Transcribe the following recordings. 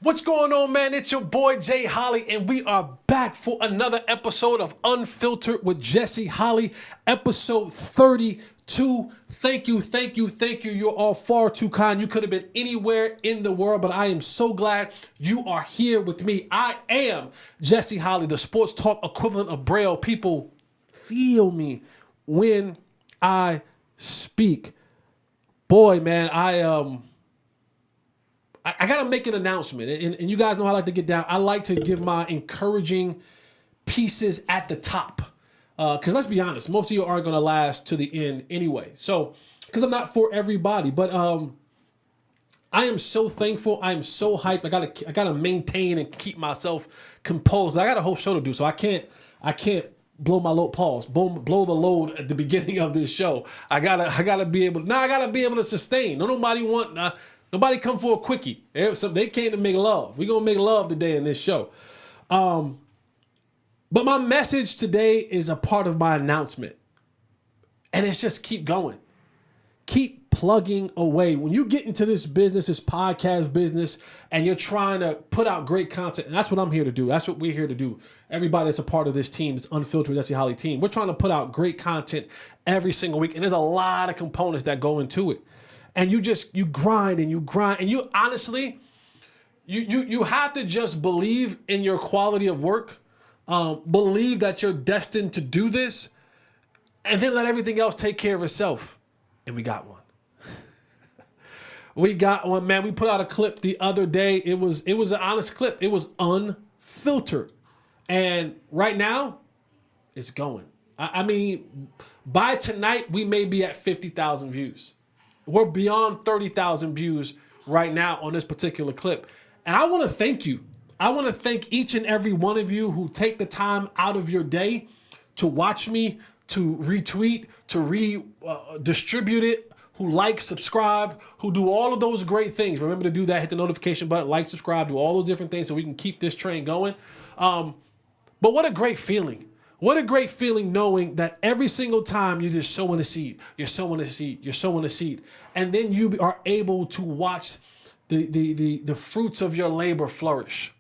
What's going on, man? It's your boy Jay Holley, and we are back for another episode of Unfiltered with Jesse Holley, episode 32. Thank you. You're all far too kind. You could have been anywhere in the world, but I am so glad you are here with me. I am Jesse Holley, the sports talk equivalent of Braille. People feel me when I speak. Boy, man, I got to make an announcement, and you guys know how I like to get down. I like to give my encouraging pieces at the top, because let's be honest, most of you aren't going to last to the end anyway. So, because I'm not for everybody, but I am so thankful. I am so hyped. I gotta maintain and keep myself composed. I got a whole show to do, so I can't blow my load. Pause. Blow the load at the beginning of this show. I gotta be able. Now I gotta be able to sustain. Nobody come for a quickie. They came to make love. We're going to make love today in this show. But my message today is a part of my announcement. And it's just keep going. Keep plugging away. When you get into this business, this podcast business, and you're trying to put out great content, and that's what I'm here to do. That's what we're here to do. Everybody that's a part of this team, this Unfiltered With Jesse Holley team, we're trying to put out great content every single week. And there's a lot of components that go into it. And you grind and you honestly, you have to just believe in your quality of work, believe that you're destined to do this, and then let everything else take care of itself. And we got one. We got one, man. We put out a clip the other day. It was an honest clip. It was unfiltered. And right now, it's going. I mean, by tonight, we may be at 50,000 views. We're beyond 30,000 views right now on this particular clip. And I want to thank you. I want to thank each and every one of you who take the time out of your day to watch me, to retweet, to redistribute it, who like, subscribe, who do all of those great things. Remember to do that. Hit the notification button, like, subscribe, do all those different things so we can keep this train going. But what a great feeling. What a great feeling knowing that every single time you're just sowing a seed, you're sowing a seed, and then you are able to watch the fruits of your labor flourish.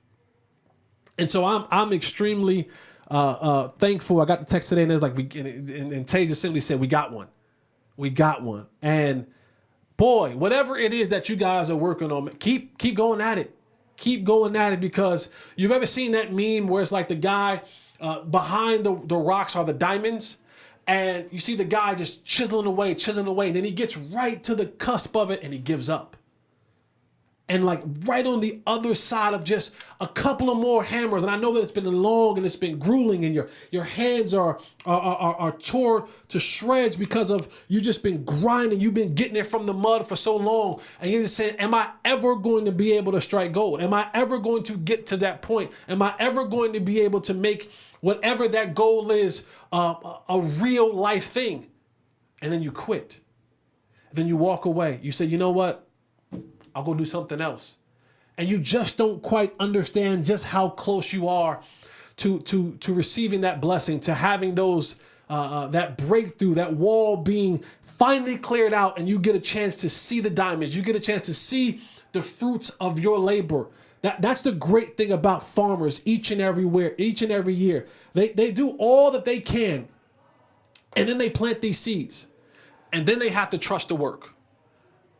And so I'm extremely thankful. I got the text today, and there's like, and Tay just simply said, we got one. And boy, whatever it is that you guys are working on, keep going at it. Keep going at it, because you've ever seen that meme where it's like the guy, behind the rocks are the diamonds, and you see the guy just chiseling away, and then he gets right to the cusp of it and he gives up. And like right on the other side of just a couple of more hammers, and I know that it's been long and it's been grueling, and your hands are tore to shreds because of you just been grinding, you've been getting it from the mud for so long, and you're just saying, am I ever going to be able to strike gold? Am I ever going to get to that point? Am I ever going to be able to make whatever that goal is a real life thing? And then you quit. Then you walk away. You say, you know what? I'll go do something else. And you just don't quite understand just how close you are to receiving that blessing, to having those that breakthrough, that wall being finally cleared out, and you get a chance to see the diamonds. You get a chance to see the fruits of your labor. That's the great thing about farmers each and every year. They do all that they can, and then they plant these seeds, and then they have to trust the work.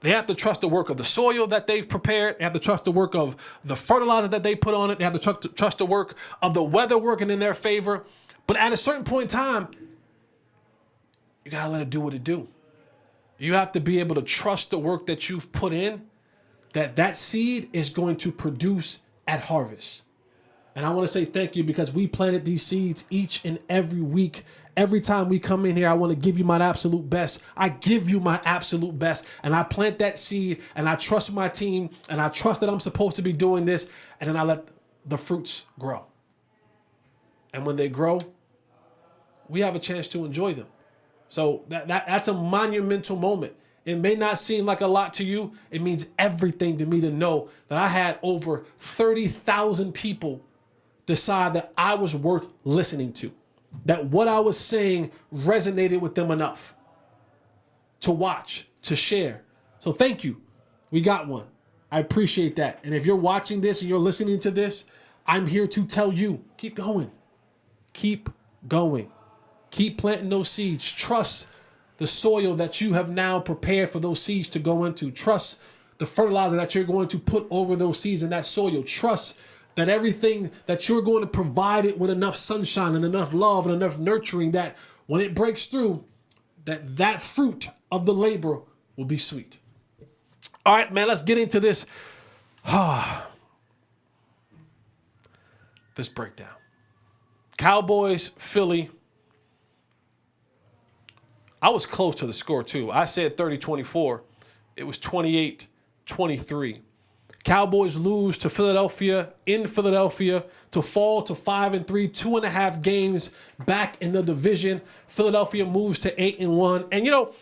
They have to trust the work of the soil that they've prepared. They have to trust the work of the fertilizer that they put on it. They have to trust the work of the weather working in their favor. But at a certain point in time, you got to let it do what it do. You have to be able to trust the work that you've put in, that seed is going to produce at harvest. And I want to say thank you, because we planted these seeds each and every week. Every time we come in here, I want to give you my absolute best. I give you my absolute best, and I plant that seed, and I trust my team, and I trust that I'm supposed to be doing this, and then I let the fruits grow. And when they grow, we have a chance to enjoy them. So that's a monumental moment. It may not seem like a lot to you. It means everything to me to know that I had over 30,000 people decide that I was worth listening to, that what I was saying resonated with them enough to watch, to share. So thank you. We got one. I appreciate that. And if you're watching this and you're listening to this, I'm here to tell you, keep going. Keep going. Keep planting those seeds. Trust the soil that you have now prepared for those seeds to go into. Trust the fertilizer that you're going to put over those seeds in that soil. Trust that everything that you're going to provide it with enough sunshine and enough love and enough nurturing that when it breaks through, that fruit of the labor will be sweet. All right, man, let's get into this. This breakdown. Cowboys, Philly. I was close to the score, too. I said 30-24. It was 28-23. Cowboys lose to Philadelphia in Philadelphia to fall to 5-3, 2.5 games back in the division. Philadelphia moves to 8-1. And, you know,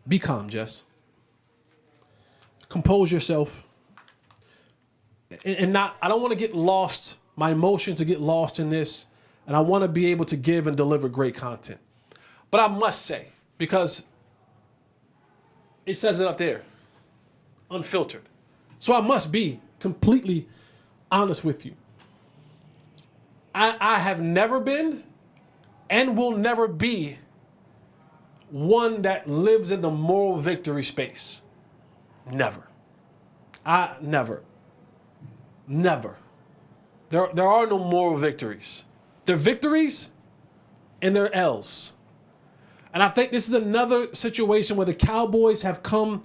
be calm, Jess. Compose yourself. And I don't want to get lost, my emotions to get lost in this. And I want to be able to give and deliver great content. But I must say, because it says it up there, unfiltered. So I must be completely honest with you. I have never been and will never be one that lives in the moral victory space. Never. Never. There are no moral victories. They're victories and they're L's. And I think this is another situation where the Cowboys have come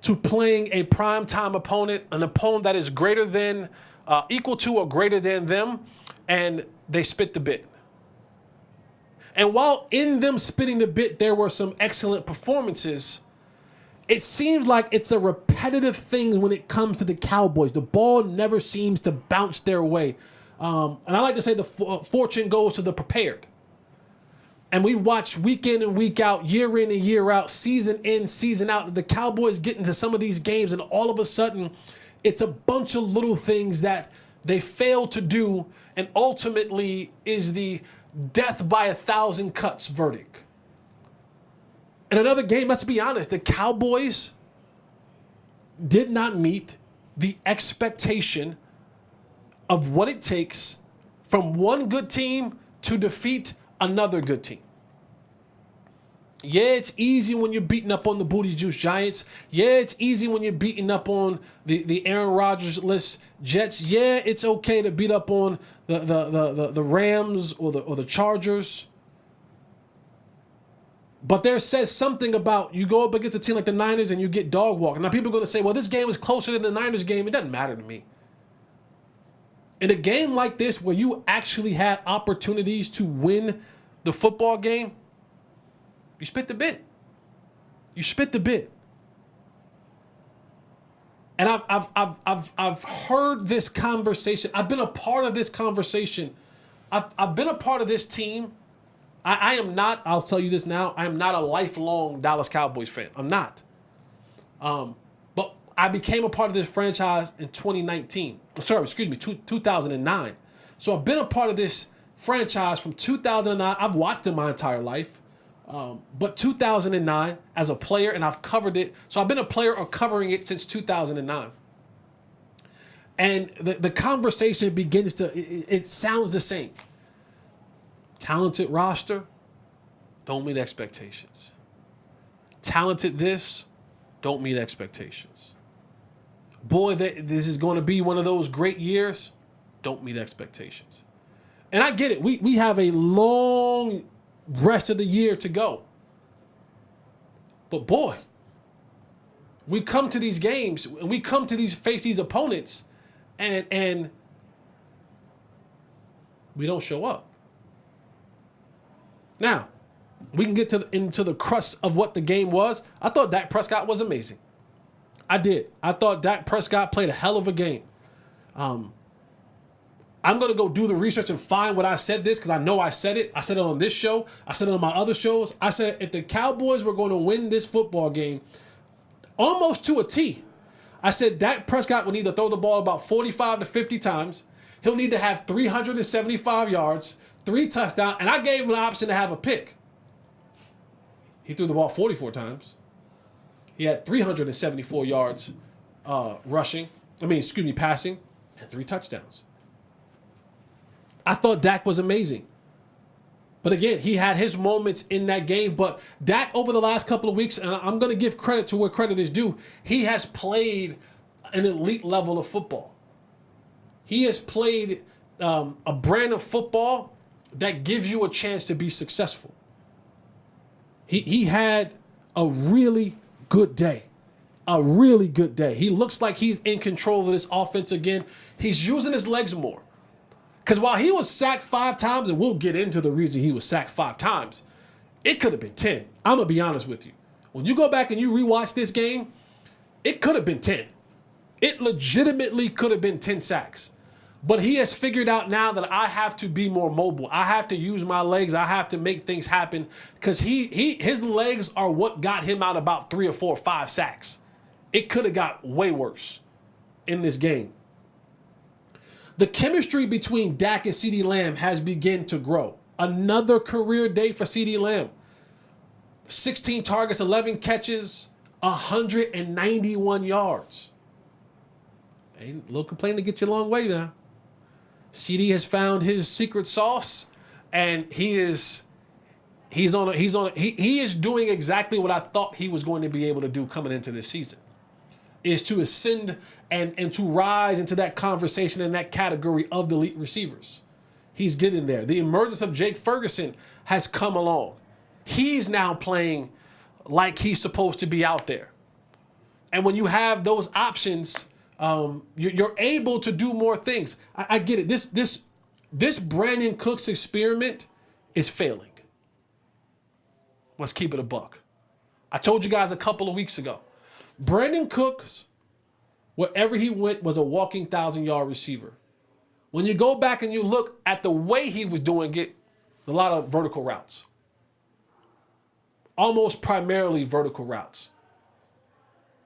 to playing a primetime opponent, an opponent that is greater than, equal to or greater than them, and they spit the bit. And while in them spitting the bit, there were some excellent performances, it seems like it's a repetitive thing when it comes to the Cowboys. The ball never seems to bounce their way. And I like to say the fortune goes to the prepared. And we watch week in and week out, year in and year out, season in, season out, the Cowboys get into some of these games and all of a sudden it's a bunch of little things that they fail to do and ultimately is the death by 1,000 cuts verdict. In another game, let's be honest, the Cowboys did not meet the expectation of what it takes from one good team to defeat another good team. Yeah, it's easy when you're beating up on the Booty Juice Giants. Yeah, it's easy when you're beating up on the Aaron Rodgers-less Jets. Yeah, it's okay to beat up on the Rams or the Chargers. But there says something about you go up against a team like the Niners and you get dog walked. Now people are going to say, well, this game is closer than the Niners game. It doesn't matter to me. In a game like this where you actually had opportunities to win the football game, you spit the bit. You spit the bit. And I've heard this conversation. I've been a part of this conversation. I've been a part of this team. I am not, I'll tell you this now, I am not a lifelong Dallas Cowboys fan. I'm not. But I became a part of this franchise in 2009. So I've been a part of this franchise from 2009. I've watched it my entire life. But 2009 as a player, and I've covered it. So I've been a player or covering it since 2009. And the conversation begins to, it sounds the same. Talented roster, don't meet expectations. Talented this, don't meet expectations. Boy, this is going to be one of those great years, don't meet expectations. And I get it. We have a long rest of the year to go. But boy, we come to these games and we come to face these opponents and we don't show up. Now, we can get into the crux of what the game was. I thought Dak Prescott was amazing. I did. I thought Dak Prescott played a hell of a game. I'm going to go do the research and find what I said this because I know I said it. I said it on this show. I said it on my other shows. I said if the Cowboys were going to win this football game almost to a T, I said Dak Prescott would need to throw the ball about 45 to 50 times. He'll need to have 375 yards, 3 touchdowns, and I gave him an option to have a pick. He threw the ball 44 times. He had 374 yards passing, and 3 touchdowns. I thought Dak was amazing. But again, he had his moments in that game. But Dak, over the last couple of weeks, and I'm going to give credit to where credit is due, he has played an elite level of football. He has played a brand of football that gives you a chance to be successful. He had a really good day. A really good day. He looks like he's in control of this offense again. He's using his legs more. Because while he was sacked 5 times, and we'll get into the reason he was sacked 5 times, it could have been 10. I'm going to be honest with you. When you go back and you rewatch this game, it could have been 10. It legitimately could have been 10 sacks. But he has figured out now that I have to be more mobile. I have to use my legs. I have to make things happen. Because his legs are what got him out about 3 or 4 or 5 sacks. It could have got way worse in this game. The chemistry between Dak and CeeDee Lamb has begun to grow. Another career day for CeeDee Lamb. 16 targets, 11 catches, 191 yards. Ain't a little complaint to get you a long way now. CD has found his secret sauce, and he is doing exactly what I thought he was going to be able to do coming into this season. Is to ascend and to rise into that conversation in that category of the elite receivers. He's getting there. The emergence of Jake Ferguson has come along. He's now playing like he's supposed to be out there. And when you have those options, you're able to do more things. I get it. This Brandon Cooks experiment is failing. Let's keep it a buck. I told you guys a couple of weeks ago. Brandon Cooks, wherever he went, was a walking 1,000-yard receiver. When you go back and you look at the way he was doing it, a lot of vertical routes. Almost primarily vertical routes.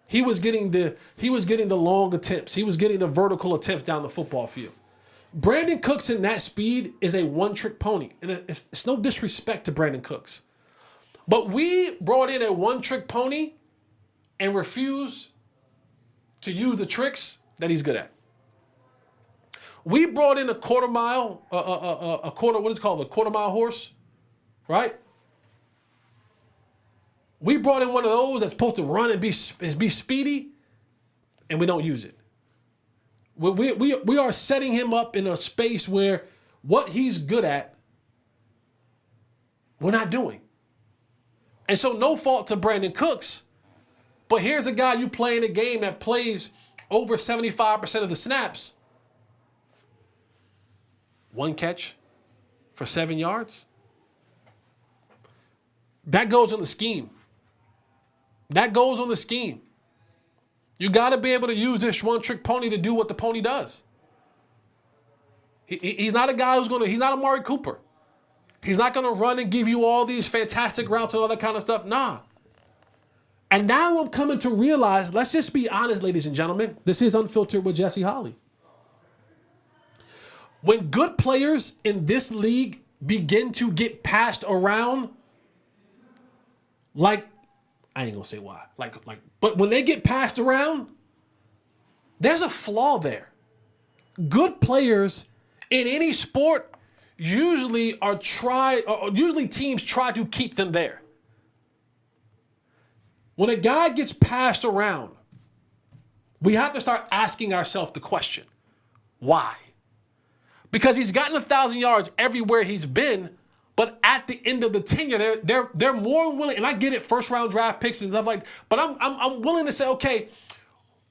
He was getting the long attempts. He was getting the vertical attempts down the football field. Brandon Cooks in that speed is a one-trick pony. And it's no disrespect to Brandon Cooks. But we brought in a one-trick pony and refuse to use the tricks that he's good at. We brought in a quarter mile horse, right? We brought in one of those that's supposed to run and be speedy, and we don't use it. We are setting him up in a space where what he's good at, we're not doing. And so no fault to Brandon Cooks, but here's a guy you play in a game that plays over 75% of the snaps. 1 catch for 7 yards. That goes on the scheme. That goes on the scheme. You got to be able to use this one-trick pony to do what the pony does. He's not a guy he's not Amari Cooper. He's not going to run and give you all these fantastic routes and all that kind of stuff. Nah. And now I'm coming to realize, let's just be honest, ladies and gentlemen, this is Unfiltered with Jesse Holley. When good players in this league begin to get passed around, like, I ain't gonna say why, but when they get passed around, there's a flaw there. Good players in any sport usually teams try to keep them there. When a guy gets passed around, we have to start asking ourselves the question, why? Because he's gotten 1,000 yards everywhere he's been, but at the end of the tenure, they're more willing, and I get it, first round draft picks and stuff like that, but I'm willing to say, okay,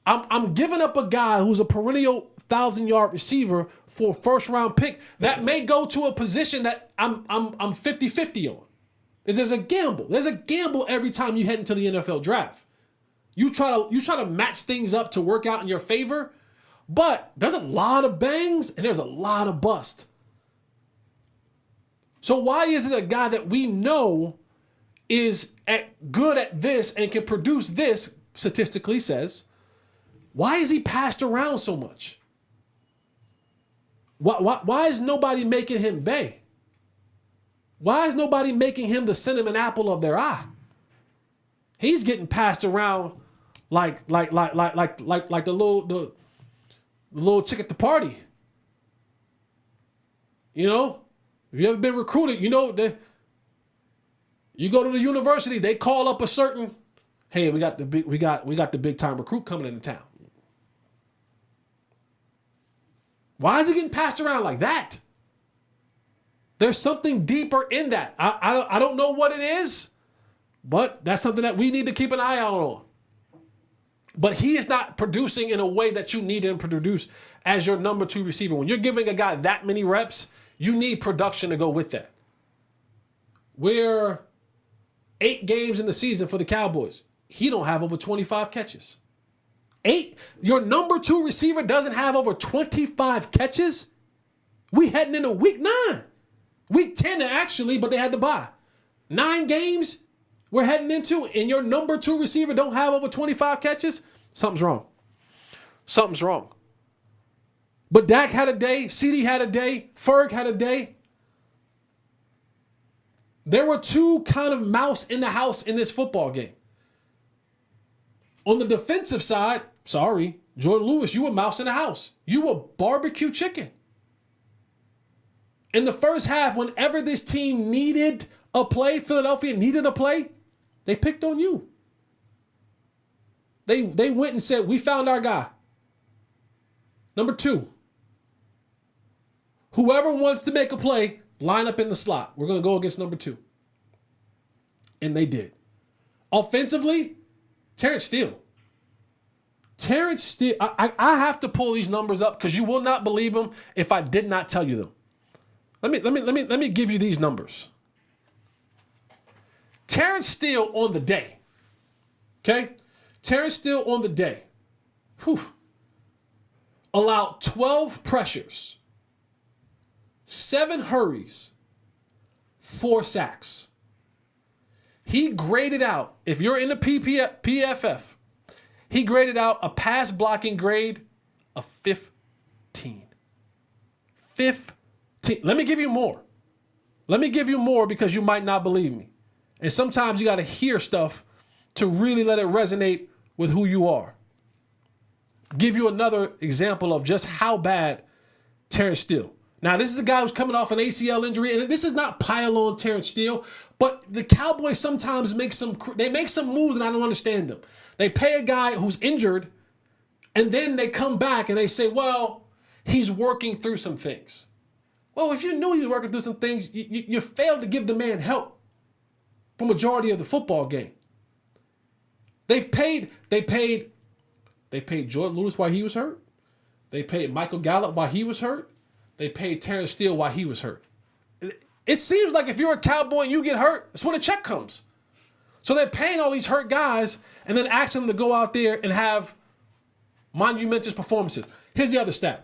I'm giving up a guy who's a perennial 1,000-yard receiver for a first round pick that may go to a position that I'm 50-50 on. There's a gamble. There's a gamble every time you head into the NFL draft. You try to match things up to work out in your favor, but there's a lot of bangs and there's a lot of bust. So why is it a guy that we know is good at this and can produce this, statistically says, why is he passed around so much? Why is nobody making him bay? Why is nobody making him the cinnamon apple of their eye? He's getting passed around like the little chick at the party. You know, if you ever been recruited, you know that you go to the university, they call up a certain, hey, we got the big time recruit coming into town. Why is he getting passed around like that? There's something deeper in that. I don't know what it is, but that's something that we need to keep an eye out on. But he is not producing in a way that you need him to produce as your number 2 receiver. When you're giving a guy that many reps, you need production to go with that. We're 8 games in the season for the Cowboys. He don't have over 25 catches. 8? Your number 2 receiver doesn't have over 25 catches? We heading into week 9. Week 10 actually, but they had to bye. 9 games we're heading into, and your number 2 receiver don't have over 25 catches? Something's wrong. Something's wrong. But Dak had a day. CD had a day. Ferg had a day. There were 2 kind of mouse in the house in this football game. On the defensive side, sorry, Jordan Lewis, you were mouse in the house. You were barbecue chicken. In the first half, whenever this team needed a play, Philadelphia needed a play, they picked on you. They went and said, we found our guy. Number 2. Whoever wants to make a play, line up in the slot. We're going to go against number 2. And they did. Offensively, Terrence Steele. I have to pull these numbers up because you will not believe them if I did not tell you them. Let me give you these numbers. Terrence Steele on the day. Okay? Terrence Steele on the day. Allowed 12 pressures, 7 hurries, 4 sacks. He graded out, if you're in the PFF, he graded out a pass blocking grade of 15. 15. Let me give you more. Let me give you more because you might not believe me. And sometimes you got to hear stuff to really let it resonate with who you are. Give you another example of just how bad Terrence Steele. Now, this is a guy who's coming off an ACL injury, and this is not pile on Terrence Steele, but the Cowboys sometimes make some moves and I don't understand them. They pay a guy who's injured, and then they come back and they say, well, he's working through some things. Well, if you knew he was working through some things, you failed to give the man help for majority of the football game. They paid Jordan Lewis while he was hurt. They paid Michael Gallup while he was hurt. They paid Terrence Steele while he was hurt. It seems like if you're a Cowboy and you get hurt, that's when a check comes. So they're paying all these hurt guys and then asking them to go out there and have monumentous performances. Here's the other stat.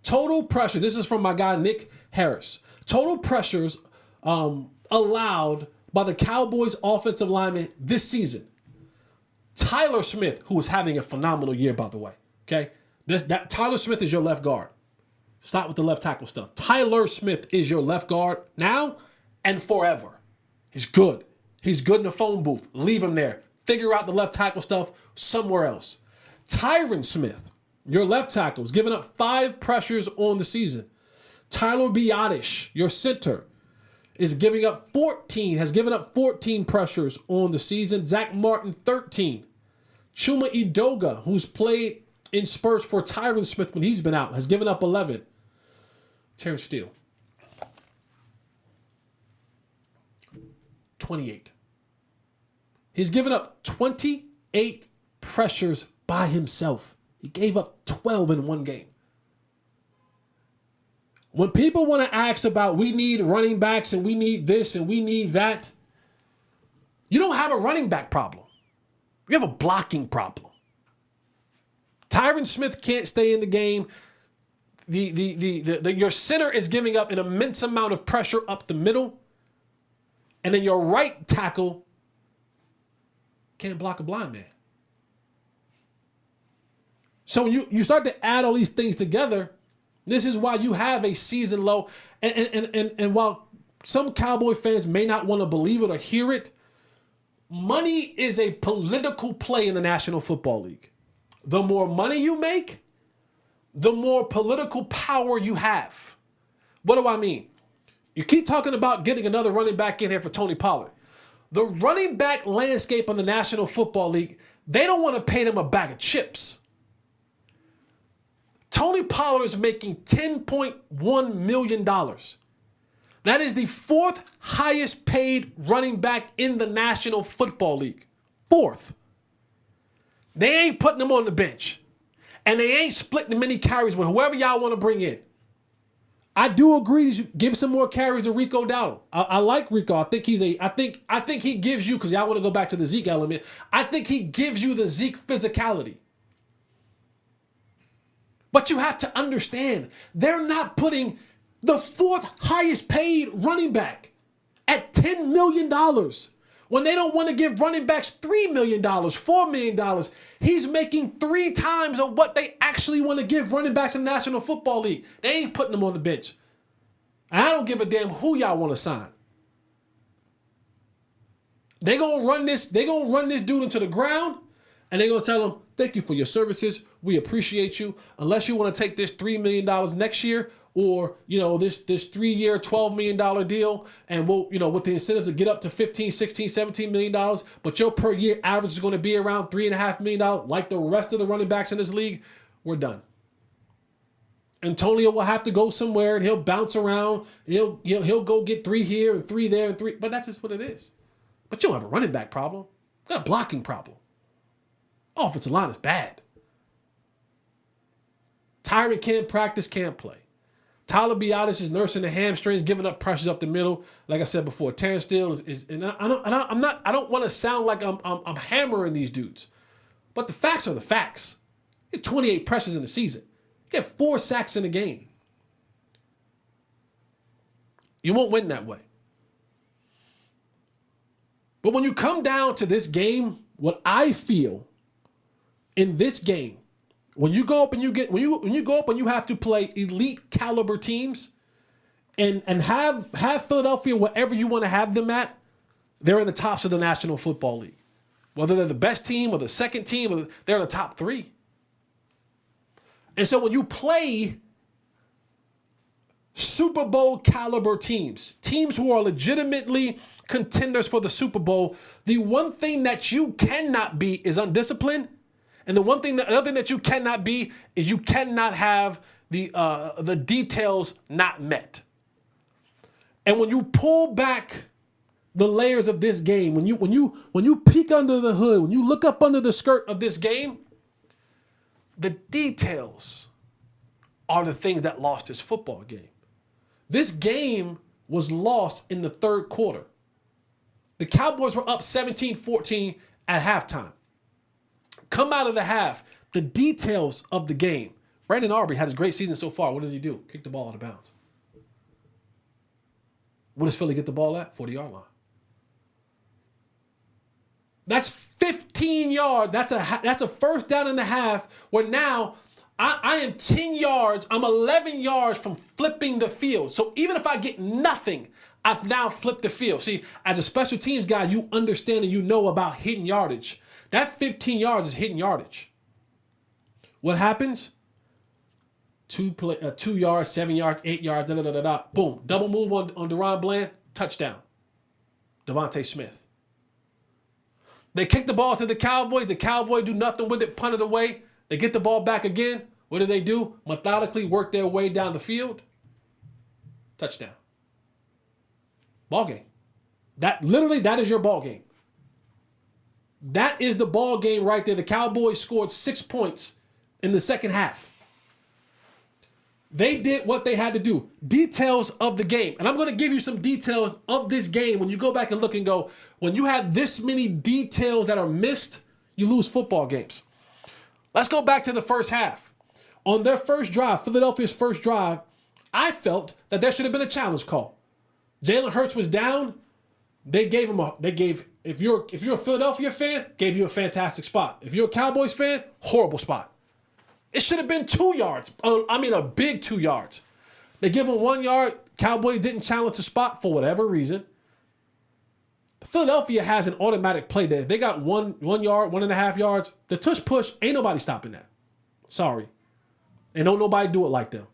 Total pressure, this is from my guy Nick Harris. Total pressures allowed by the Cowboys offensive lineman this season. Tyler Smith, who is having a phenomenal year, by the way. Okay? Tyler Smith is your left guard. Stop with the left tackle stuff. Tyler Smith is your left guard now and forever. He's good. He's good in the phone booth. Leave him there. Figure out the left tackle stuff somewhere else. Tyron Smith, your left tackle, is giving up 5 pressures on the season. Tyler Biadasz, your center, has given up 14 pressures on the season. Zach Martin, 13. Chuma Edoga, who's played in spurts for Tyron Smith when he's been out, has given up 11. Terrence Steele, 28. He's given up 28 pressures by himself. He gave up 12 in one game. When people want to ask about we need running backs and we need this and we need that, you don't have a running back problem. You have a blocking problem. Tyron Smith can't stay in the game. Your center is giving up an immense amount of pressure up the middle. And then your right tackle can't block a blind man. So you start to add all these things together. This is why you have a season low. And while some Cowboy fans may not want to believe it or hear it, money is a political play in the National Football League. The more money you make, the more political power you have. What do I mean? You keep talking about getting another running back in here for Tony Pollard. The running back landscape in the National Football League, they don't want to pay them a bag of chips. Tony Pollard is making $10.1 million. That is the fourth highest paid running back in the National Football League. Fourth. They ain't putting him on the bench. And they ain't splitting many carries with whoever y'all want to bring in. I do agree you should give some more carries to Rico Dowdle. I like Rico. I think he gives you, because y'all want to go back to the Zeke element, I think he gives you the Zeke physicality. But you have to understand, they're not putting the fourth highest paid running back at $10 million. When they don't want to give running backs $3 million, $4 million, he's making 3 times of what they actually want to give running backs in the National Football League. They ain't putting them on the bench. And I don't give a damn who y'all want to sign. They're going to run this dude into the ground, and they're going to tell him, thank you for your services. We appreciate you. Unless you want to take this $3 million next year, or, this 3-year, $12 million deal, and we'll, with the incentives to get up to $15, $16, $17 million, but your per year average is going to be around $3.5 million, like the rest of the running backs in this league, we're done. Antonio will have to go somewhere, and he'll bounce around. He'll go get 3 here and 3 there and 3, but that's just what it is. But you don't have a running back problem. You got a blocking problem. Offensive line is bad. Tyron can't practice, can't play. Tyler Biadasz is nursing the hamstrings, giving up pressures up the middle. Like I said before, Terrence Steele is and I don't want to sound like I'm hammering these dudes, but the facts are the facts. You get 28 pressures in the season. You get 4 sacks in the game. You won't win that way. But when you come down to this game, what I feel in this game, when you go up and you have to play elite caliber teams and have Philadelphia wherever you want to have them at, they're in the tops of the National Football League. Whether they're the best team or the second team, they're in the top 3. And so when you play Super Bowl caliber teams who are legitimately contenders for the Super Bowl, the one thing that you cannot be is undisciplined. And another thing that you cannot be is you cannot have the details not met. And when you pull back the layers of this game, when you peek under the hood, when you look up under the skirt of this game, the details are the things that lost this football game. This game was lost in the third quarter. The Cowboys were up 17-14 at halftime. Come out of the half, the details of the game. Brandon Aubrey had his great season so far. What does he do? Kick the ball out of bounds. Where does Philly get the ball at? 40-yard line. That's 15 yards. That's a first down and a half where now I am 10 yards. I'm 11 yards from flipping the field. So even if I get nothing, I've now flipped the field. See, as a special teams guy, you understand and you know about hitting yardage. That 15 yards is hitting yardage. What happens? 2 yards, 7 yards, 8 yards, boom. Double move on Deron Bland, touchdown. Devontae Smith. They kick the ball to the Cowboys. The Cowboys do nothing with it, punt it away. They get the ball back again. What do? Methodically work their way down the field. Touchdown. Ball game. That is your ball game. That is the ball game right there. The Cowboys scored 6 points in the second half. They did what they had to do. Details of the game. And I'm going to give you some details of this game. When you go back and look and go, when you have this many details that are missed, you lose football games. Let's go back to the first half. On their first drive, Philadelphia's first drive, I felt that there should have been a challenge call. Jalen Hurts was down. If you're a Philadelphia fan, gave you a fantastic spot. If you're a Cowboys fan, horrible spot. It should have been 2 yards. A big 2 yards. They give him 1 yard. Cowboys didn't challenge the spot for whatever reason. Philadelphia has an automatic play there. They got 1 yard, 1.5 yards. The tush push, ain't nobody stopping that. Sorry. And don't nobody do it like them.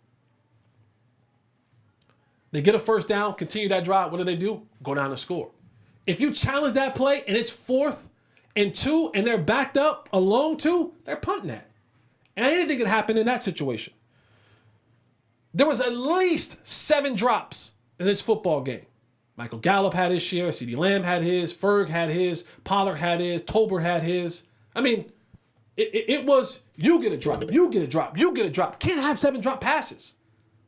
They get a first down, continue that drive. What do? Go down and score. If you challenge that play and it's 4th and 2 and they're backed up a long 2, they're punting that. And anything can happen in that situation. There was at least 7 drops in this football game. Michael Gallup had his share. CeeDee Lamb had his. Ferg had his. Pollard had his. Tolbert had his. I mean, it was you get a drop, you get a drop, you get a drop. Can't have 7 drop passes.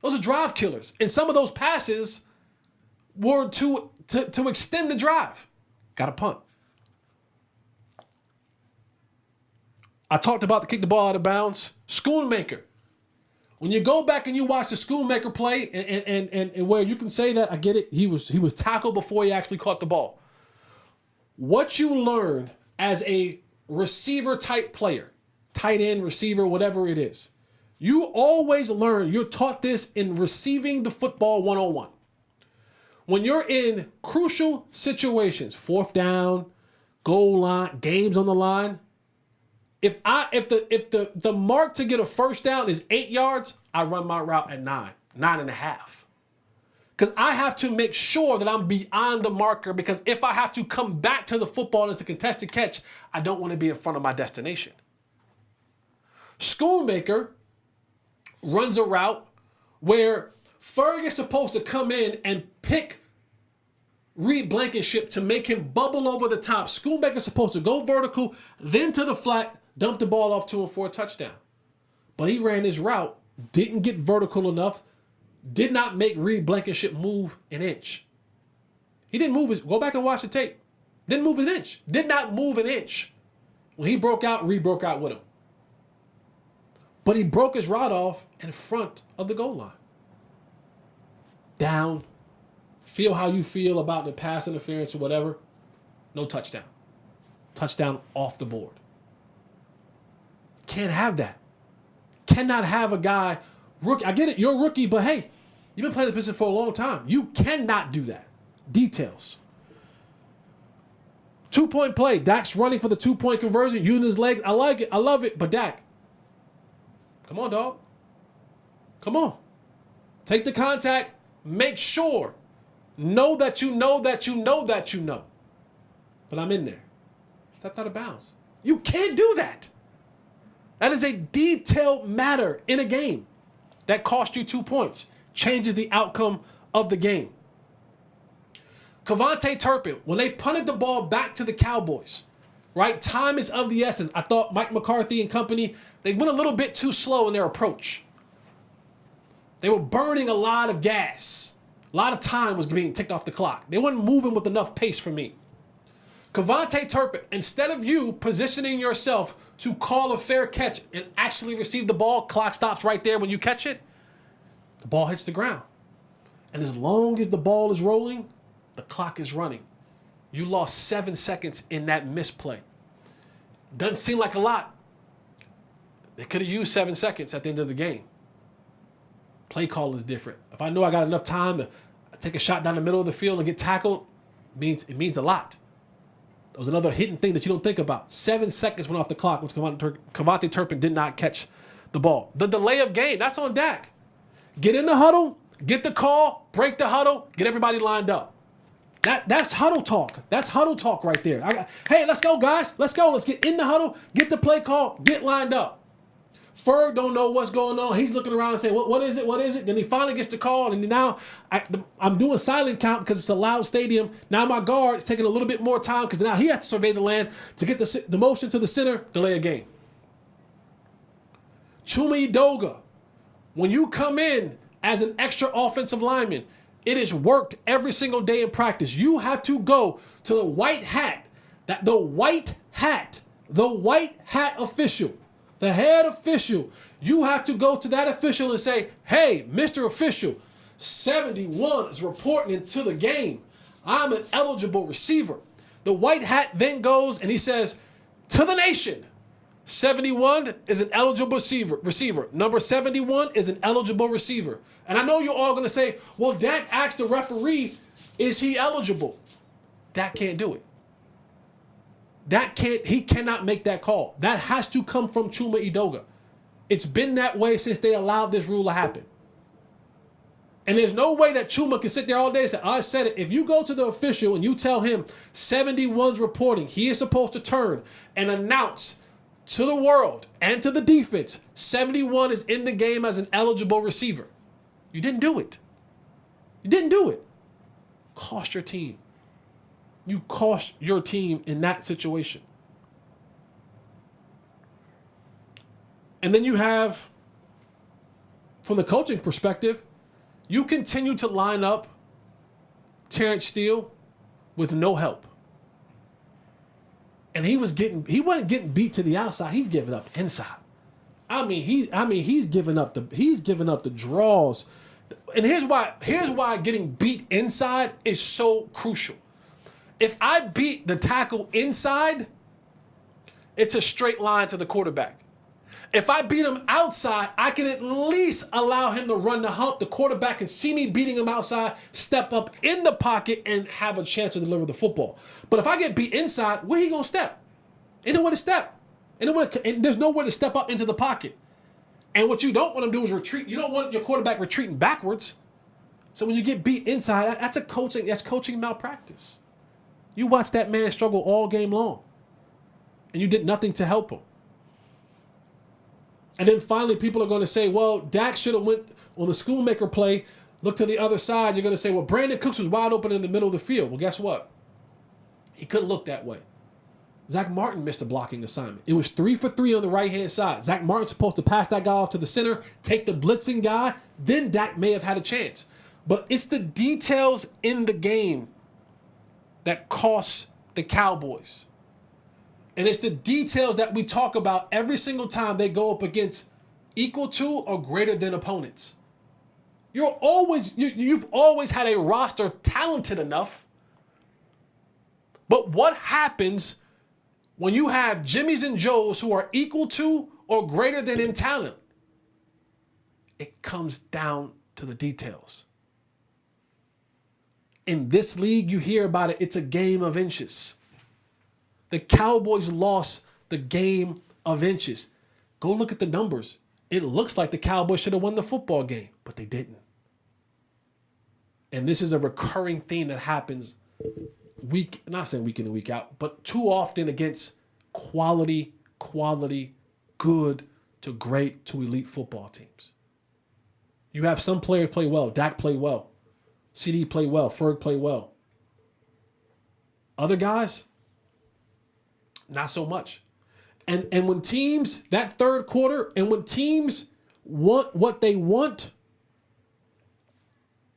Those are drive killers. And some of those passes were to extend the drive. Got a punt. I talked about the kick the ball out of bounds. Schoonmaker. When you go back and you watch the Schoonmaker play and where you can say that, I get it, he was tackled before he actually caught the ball. What you learn as a receiver type player, tight end, receiver, whatever it is, you always learn, you're taught this in receiving the football 101. When you're in crucial situations, 4th down, goal line, games on the line, if the mark to get a first down is 8 yards, I run my route at 9.5. Because I have to make sure that I'm beyond the marker, because if I have to come back to the football and it's a contested catch, I don't want to be in front of my destination. Schoonmaker runs a route where Ferg is supposed to come in and pick Reed Blankenship to make him bubble over the top. Schoonmaker's supposed to go vertical, then to the flat, dump the ball off to him for a touchdown. But he ran his route, didn't get vertical enough, did not make Reed Blankenship move an inch. He didn't move his, go back and watch the tape. Didn't move an inch. Did not move an inch. When he broke out, Reed broke out with him. But he broke his route off in front of the goal line. Down. Feel how you feel about the pass interference or whatever. No touchdown. Touchdown off the board. Can't have that. Cannot have a guy, rookie. I get it, you're a rookie, but hey, you've been playing the position for a long time. You cannot do that. Details. 2-point play. Dak's running for the 2-point conversion, using his legs. I like it. I love it. But Dak, come on, dog. Come on. Take the contact. Make sure. Know that you know that you know that you know. But I'm in there. Stepped out of bounds. You can't do that. That is a detailed matter in a game that cost you 2 points. Changes the outcome of the game. Cavante Turpin, when they punted the ball back to the Cowboys, right? Time is of the essence. I thought Mike McCarthy and company, they went a little bit too slow in their approach. They were burning a lot of gas. A lot of time was being ticked off the clock. They weren't moving with enough pace for me. Cavante Turpin, instead of you positioning yourself to call a fair catch and actually receive the ball, clock stops right there when you catch it, the ball hits the ground. And as long as the ball is rolling, the clock is running. You lost 7 seconds in that misplay. Doesn't seem like a lot. They could have used 7 seconds at the end of the game. Play call is different. If I know I got enough time to take a shot down the middle of the field and get tackled, it means a lot. That was another hidden thing that you don't think about. 7 seconds went off the clock when Cavante Turpin did not catch the ball. The delay of game, that's on Dak. Get in the huddle, get the call, break the huddle, get everybody lined up. That's huddle talk. That's huddle talk right there. Hey, let's go, guys. Let's go. Let's get in the huddle, get the play call, get lined up. Ferg don't know what's going on. He's looking around and saying, what is it? What is it? Then he finally gets the call, and now I'm doing silent count because it's a loud stadium. Now my guard is taking a little bit more time because now he has to survey the land to get the motion to the center, delay a game. Chuma Edoga, when you come in as an extra offensive lineman, it is worked every single day in practice. You have to go to the white hat official, the head official. You have to go to that official and say, hey, Mr. Official, 71 is reporting into the game. I'm an eligible receiver. The white hat then goes and he says, to the nation, 71 is an eligible receiver. Number 71 is an eligible receiver. And I know you're all going to say, well, Dak asked the referee, is he eligible? Dak can't do it. He cannot make that call. That has to come from Chuma Edoga. It's been that way since they allowed this rule to happen. And there's no way that Chuma can sit there all day and say, I said it. If you go to the official and you tell him 71's reporting, he is supposed to turn and announce to the world and to the defense, 71 is in the game as an eligible receiver. You didn't do it. You didn't do it. Cost your team. You cost your team in that situation. And then you have, from the coaching perspective, you continue to line up Terrence Steele with no help. And he wasn't getting beat to the outside. He's giving up inside. He's giving up the draws. And here's why getting beat inside is so crucial. If I beat the tackle inside, it's a straight line to the quarterback. If I beat him outside, I can at least allow him to run the hump. The quarterback can see me beating him outside, step up in the pocket, and have a chance to deliver the football. But if I get beat inside, where he going to step? Ain't nowhere to step. And there's nowhere to step up into the pocket. And what you don't want to do is retreat. You don't want your quarterback retreating backwards. So when you get beat inside, that's coaching malpractice. You watch that man struggle all game long. And you did nothing to help him. And then finally, people are going to say, well, Dak should have went on the Schoonmaker play, look to the other side. You're going to say, well, Brandon Cooks was wide open in the middle of the field. Well, guess what? He couldn't look that way. Zach Martin missed a blocking assignment. It was 3 for 3 on the right-hand side. Zach Martin's supposed to pass that guy off to the center, take the blitzing guy, then Dak may have had a chance. But it's the details in the game that cost the Cowboys. And it's the details that we talk about every single time they go up against equal to or greater than opponents. You've always had a roster talented enough. But what happens when you have Jimmys and Joes who are equal to or greater than in talent? It comes down to the details. In this league, you hear about it. It's a game of inches. The Cowboys lost the game of inches. Go look at the numbers. It looks like the Cowboys should have won the football game, but they didn't. And this is a recurring theme that happens not saying week in and week out, but too often against quality, good to great to elite football teams. You have some players play well. Dak played well. CD played well. Ferg played well. Other guys, not so much. And when teams, that third quarter, and when teams want what they want,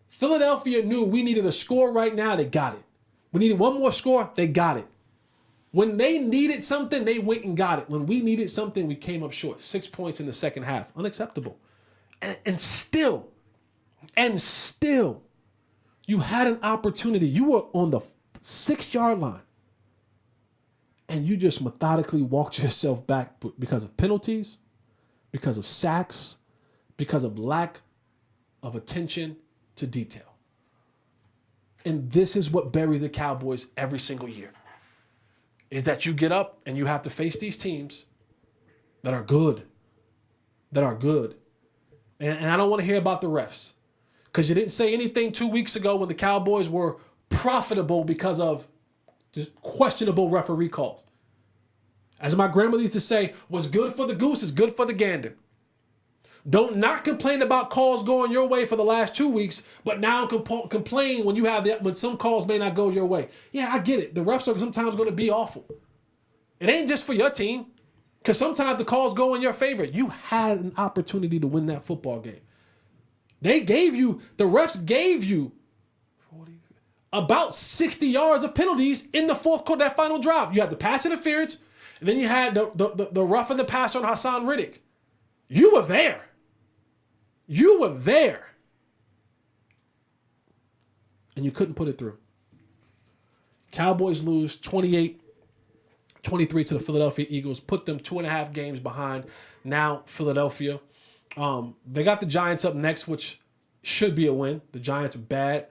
Philadelphia knew we needed a score right now, they got it. We needed one more score, they got it. When they needed something, they went and got it. When we needed something, we came up short. 6 points in the second half. Unacceptable. And still, you had an opportunity. You were on the 6-yard line. And you just methodically walked yourself back because of penalties, because of sacks, because of lack of attention to detail. And this is what buries the Cowboys every single year, is that you get up and you have to face these teams that are good. And I don't want to hear about the refs, because you didn't say anything 2 weeks ago when the Cowboys were profitable because of just questionable referee calls. As my grandmother used to say, what's good for the goose is good for the gander. Don't not complain about calls going your way for the last 2 weeks, but now complain when some calls may not go your way. Yeah, I get it. The refs are sometimes going to be awful. It ain't just for your team, because sometimes the calls go in your favor. You had an opportunity to win that football game. The refs gave you about 60 yards of penalties in the fourth quarter, that final drive. You had the pass interference, and then you had the roughing the passer on Hassan Riddick. You were there. And you couldn't put it through. Cowboys lose 28-23 to the Philadelphia Eagles, put them 2.5 games behind. Now Philadelphia. They got the Giants up next, which should be a win. The Giants are bad.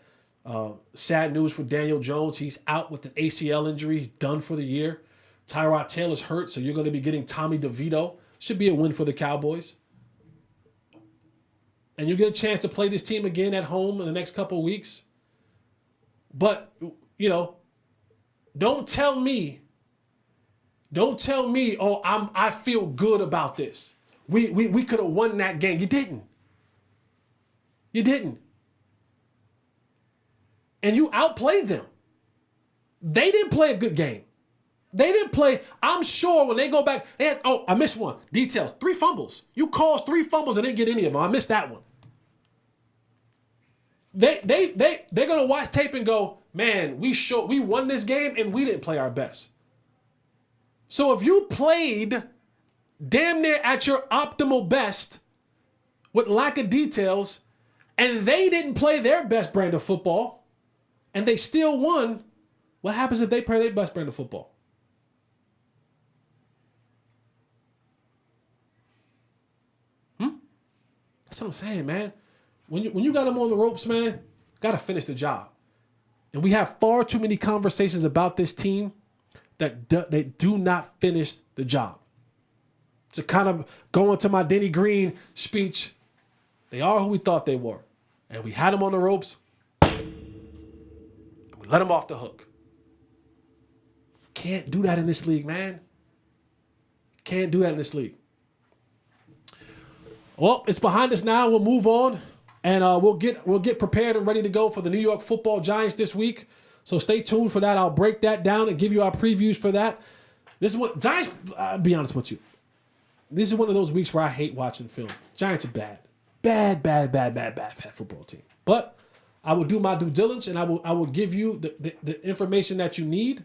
Sad news for Daniel Jones. He's out with an ACL injury. He's done for the year. Tyrod Taylor's hurt, so you're going to be getting Tommy DeVito. Should be a win for the Cowboys. And you get a chance to play this team again at home in the next couple of weeks. But, don't tell me, oh, I feel good about this. We could have won that game. You didn't. And you outplayed them. They didn't play a good game. They didn't play. I'm sure when they go back, I missed one. Details. 3 fumbles. You caused 3 fumbles and didn't get any of them. I missed that one. They're gonna watch tape and go, man, we won this game and we didn't play our best. So if you played damn near at your optimal best with lack of details, and they didn't play their best brand of football, and they still won, what happens if they play their best brand of football? That's what I'm saying, man. When you got them on the ropes, man, got to finish the job. And we have far too many conversations about this team that they do not finish the job. To kind of go into my Denny Green speech, they are who we thought they were. And we had them on the ropes. And we let them off the hook. Can't do that in this league, man. Can't do that in this league. Well, it's behind us now. We'll move on. And we'll get prepared and ready to go for the New York Football Giants this week. So stay tuned for that. I'll break that down and give you our previews for that. This is what Giants. I'll be honest with you. This is one of those weeks where I hate watching film. Giants are bad football team. But I will do my due diligence and I will give you the information that you need.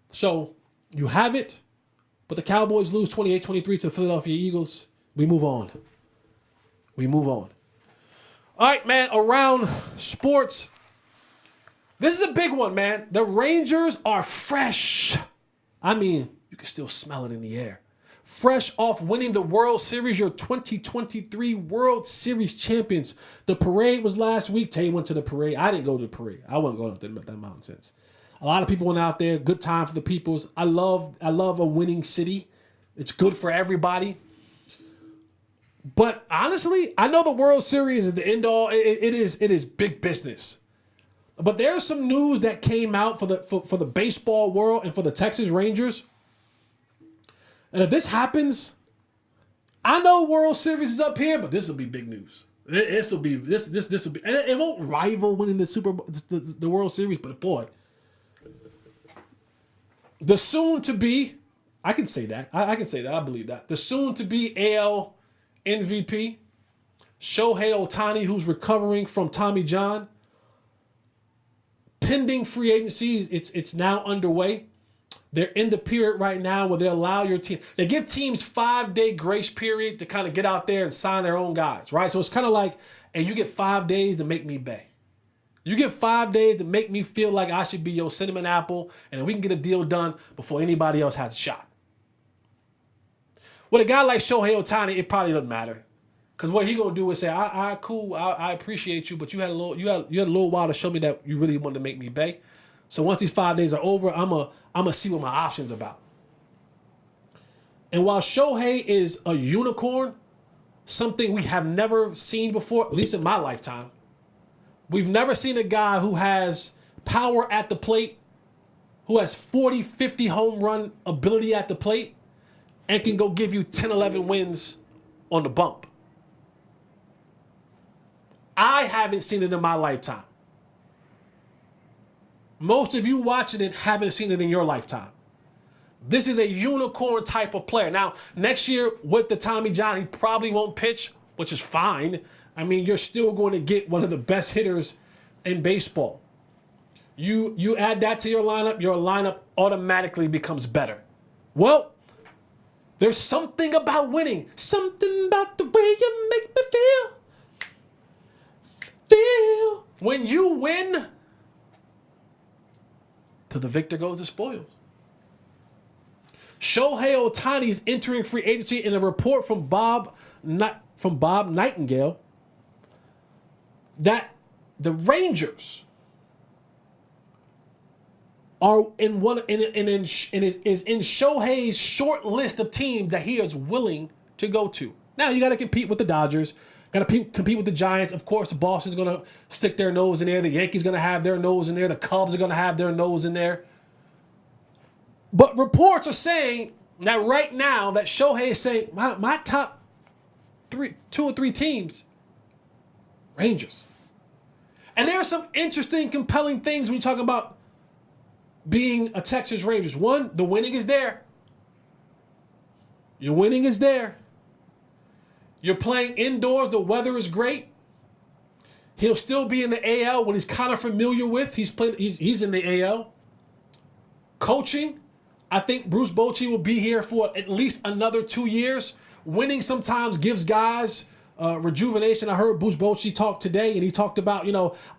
So you have it. But the Cowboys lose 28-23 to the Philadelphia Eagles. We move on. All right, man, around sports, this is a big one, man. The Rangers are fresh. I mean, you can still smell it in the air. Fresh off winning the World Series, your 2023 World Series champions. The parade was last week. Tay went to the parade. I didn't go to the parade. I wasn't going up there that mountain since. A lot of people went out there. Good time for the peoples. I love a winning city. It's good for everybody. But honestly, I know the World Series is the end all. It is big business. But there's some news that came out for the baseball world and for the Texas Rangers. And if this happens, I know World Series is up here, but this will be big news. This will be, and it won't rival winning the World Series, but boy, the soon to be, I can say that. I can say that. I believe that. The soon to be AL MVP, Shohei Ohtani, who's recovering from Tommy John. Pending free agency, it's now underway. They're in the period right now where they allow your team. They give teams 5-day grace period to kind of get out there and sign their own guys, right? So it's kind of like, and you get 5 days to make me bay. You get 5 days to make me feel like I should be your cinnamon apple, and then we can get a deal done before anybody else has a shot. With a guy like Shohei Ohtani, it probably doesn't matter. Because what he gonna do is say, cool, I appreciate you, but you had a little while to show me that you really wanted to make me bay. So once these 5 days are over, I'm a see what my options about. And while Shohei is a unicorn, something we have never seen before, at least in my lifetime, we've never seen a guy who has power at the plate, who has 40, 50 home run ability at the plate, and can go give you 10, 11 wins on the bump. I haven't seen it in my lifetime. Most of you watching it haven't seen it in your lifetime. This is a unicorn type of player. Now, next year with the Tommy John, he probably won't pitch, which is fine. I mean, you're still going to get one of the best hitters in baseball. You add that to your lineup automatically becomes better. Well, there's something about winning. Something about the way you make me feel. When you win, to the victor goes the spoils. Shohei Ohtani is entering free agency in a report from Bob Nightingale that The Rangers are in one and is in Shohei's short list of teams that he is willing to go to. Now you got to compete with the Dodgers, got to compete with the Giants. Of course, Boston's going to stick their nose in there. The Yankees going to have their nose in there. The Cubs are going to have their nose in there. But reports are saying that right now that Shohei is saying my top two or three teams, Rangers. And there are some interesting, compelling things when you talk about being a Texas Rangers. One, the winning is there. Your winning is there. You're playing indoors. The weather is great. He'll still be in the AL when he's kind of familiar with. He's in the AL. Coaching, I think Bruce Bochy will be here for at least another 2 years. Winning sometimes gives guys rejuvenation. I heard Bruce Bochy talk today, and he talked about,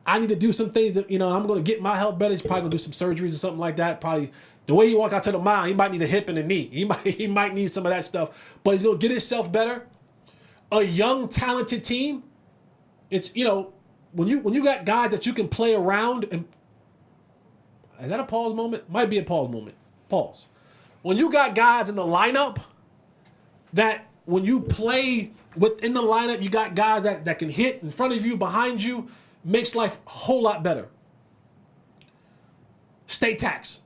I need to do some things that, I'm going to get my health better. He's probably going to do some surgeries or something like that. Probably the way he walked out to the mound, he might need a hip and a knee. He might need some of that stuff, but he's going to get himself better. A young, talented team. It's, when you got guys that you can play around, and is that a pause moment? Might be a pause moment. Pause. When you got guys in the lineup that when you play within the lineup, you got guys that can hit in front of you, behind you, makes life a whole lot better. State tax.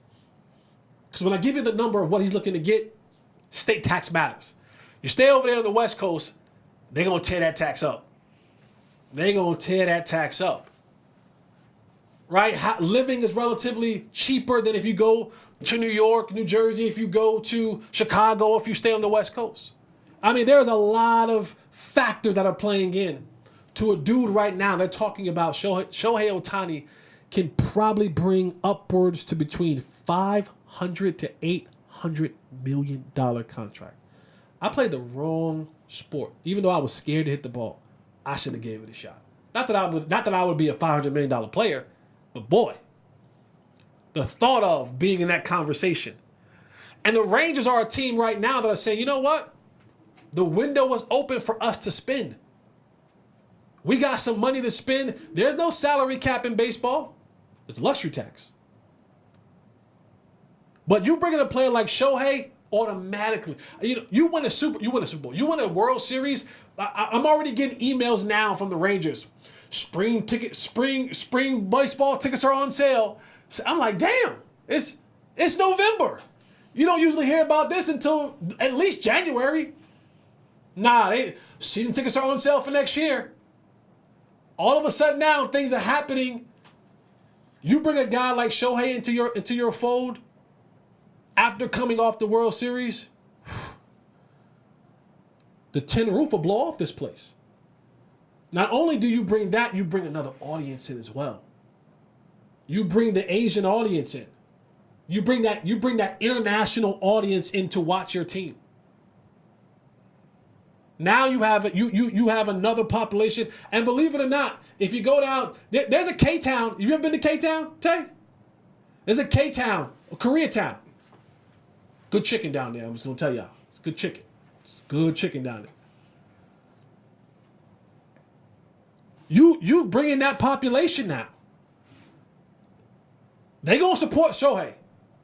Because when I give you the number of what he's looking to get, state tax matters. You stay over there on the West Coast, they're going to tear that tax up. They're going to tear that tax up. Right? Living is relatively cheaper than if you go to New York, New Jersey, if you go to Chicago, if you stay on the West Coast. I mean, there's a lot of factors that are playing in to a dude right now. They're talking about Shohei Ohtani can probably bring upwards to between $500 to $800 million contract. I played the wrong sport. Even though I was scared to hit the ball, I should have gave it a shot. Not that I would be a $500 million player, but boy, the thought of being in that conversation. And the Rangers are a team right now that are saying, you know what? The window was open for us to spend. We got some money to spend. There's no salary cap in baseball. It's luxury tax. But you bring in a player like Shohei, automatically, you win a Super Bowl. You win a World Series. I'm already getting emails now from the Rangers. Spring baseball tickets are on sale. So I'm like, damn, it's November. You don't usually hear about this until at least January. Nah, season tickets are on sale for next year. All of a sudden now things are happening. You bring a guy like Shohei into your fold after coming off the World Series, the tin roof will blow off this place. Not only do you bring that, you bring another audience in as well. You bring the Asian audience in. You bring that international audience in to watch your team. Now you have you have another population, and believe it or not, if you go down, there's a K-Town. You ever been to K-Town, Tay? There's a K-Town, a Koreatown. Good chicken down there. I'm just gonna tell y'all, it's good chicken. It's good chicken down there. You bring in that population now. They gonna support Shohei.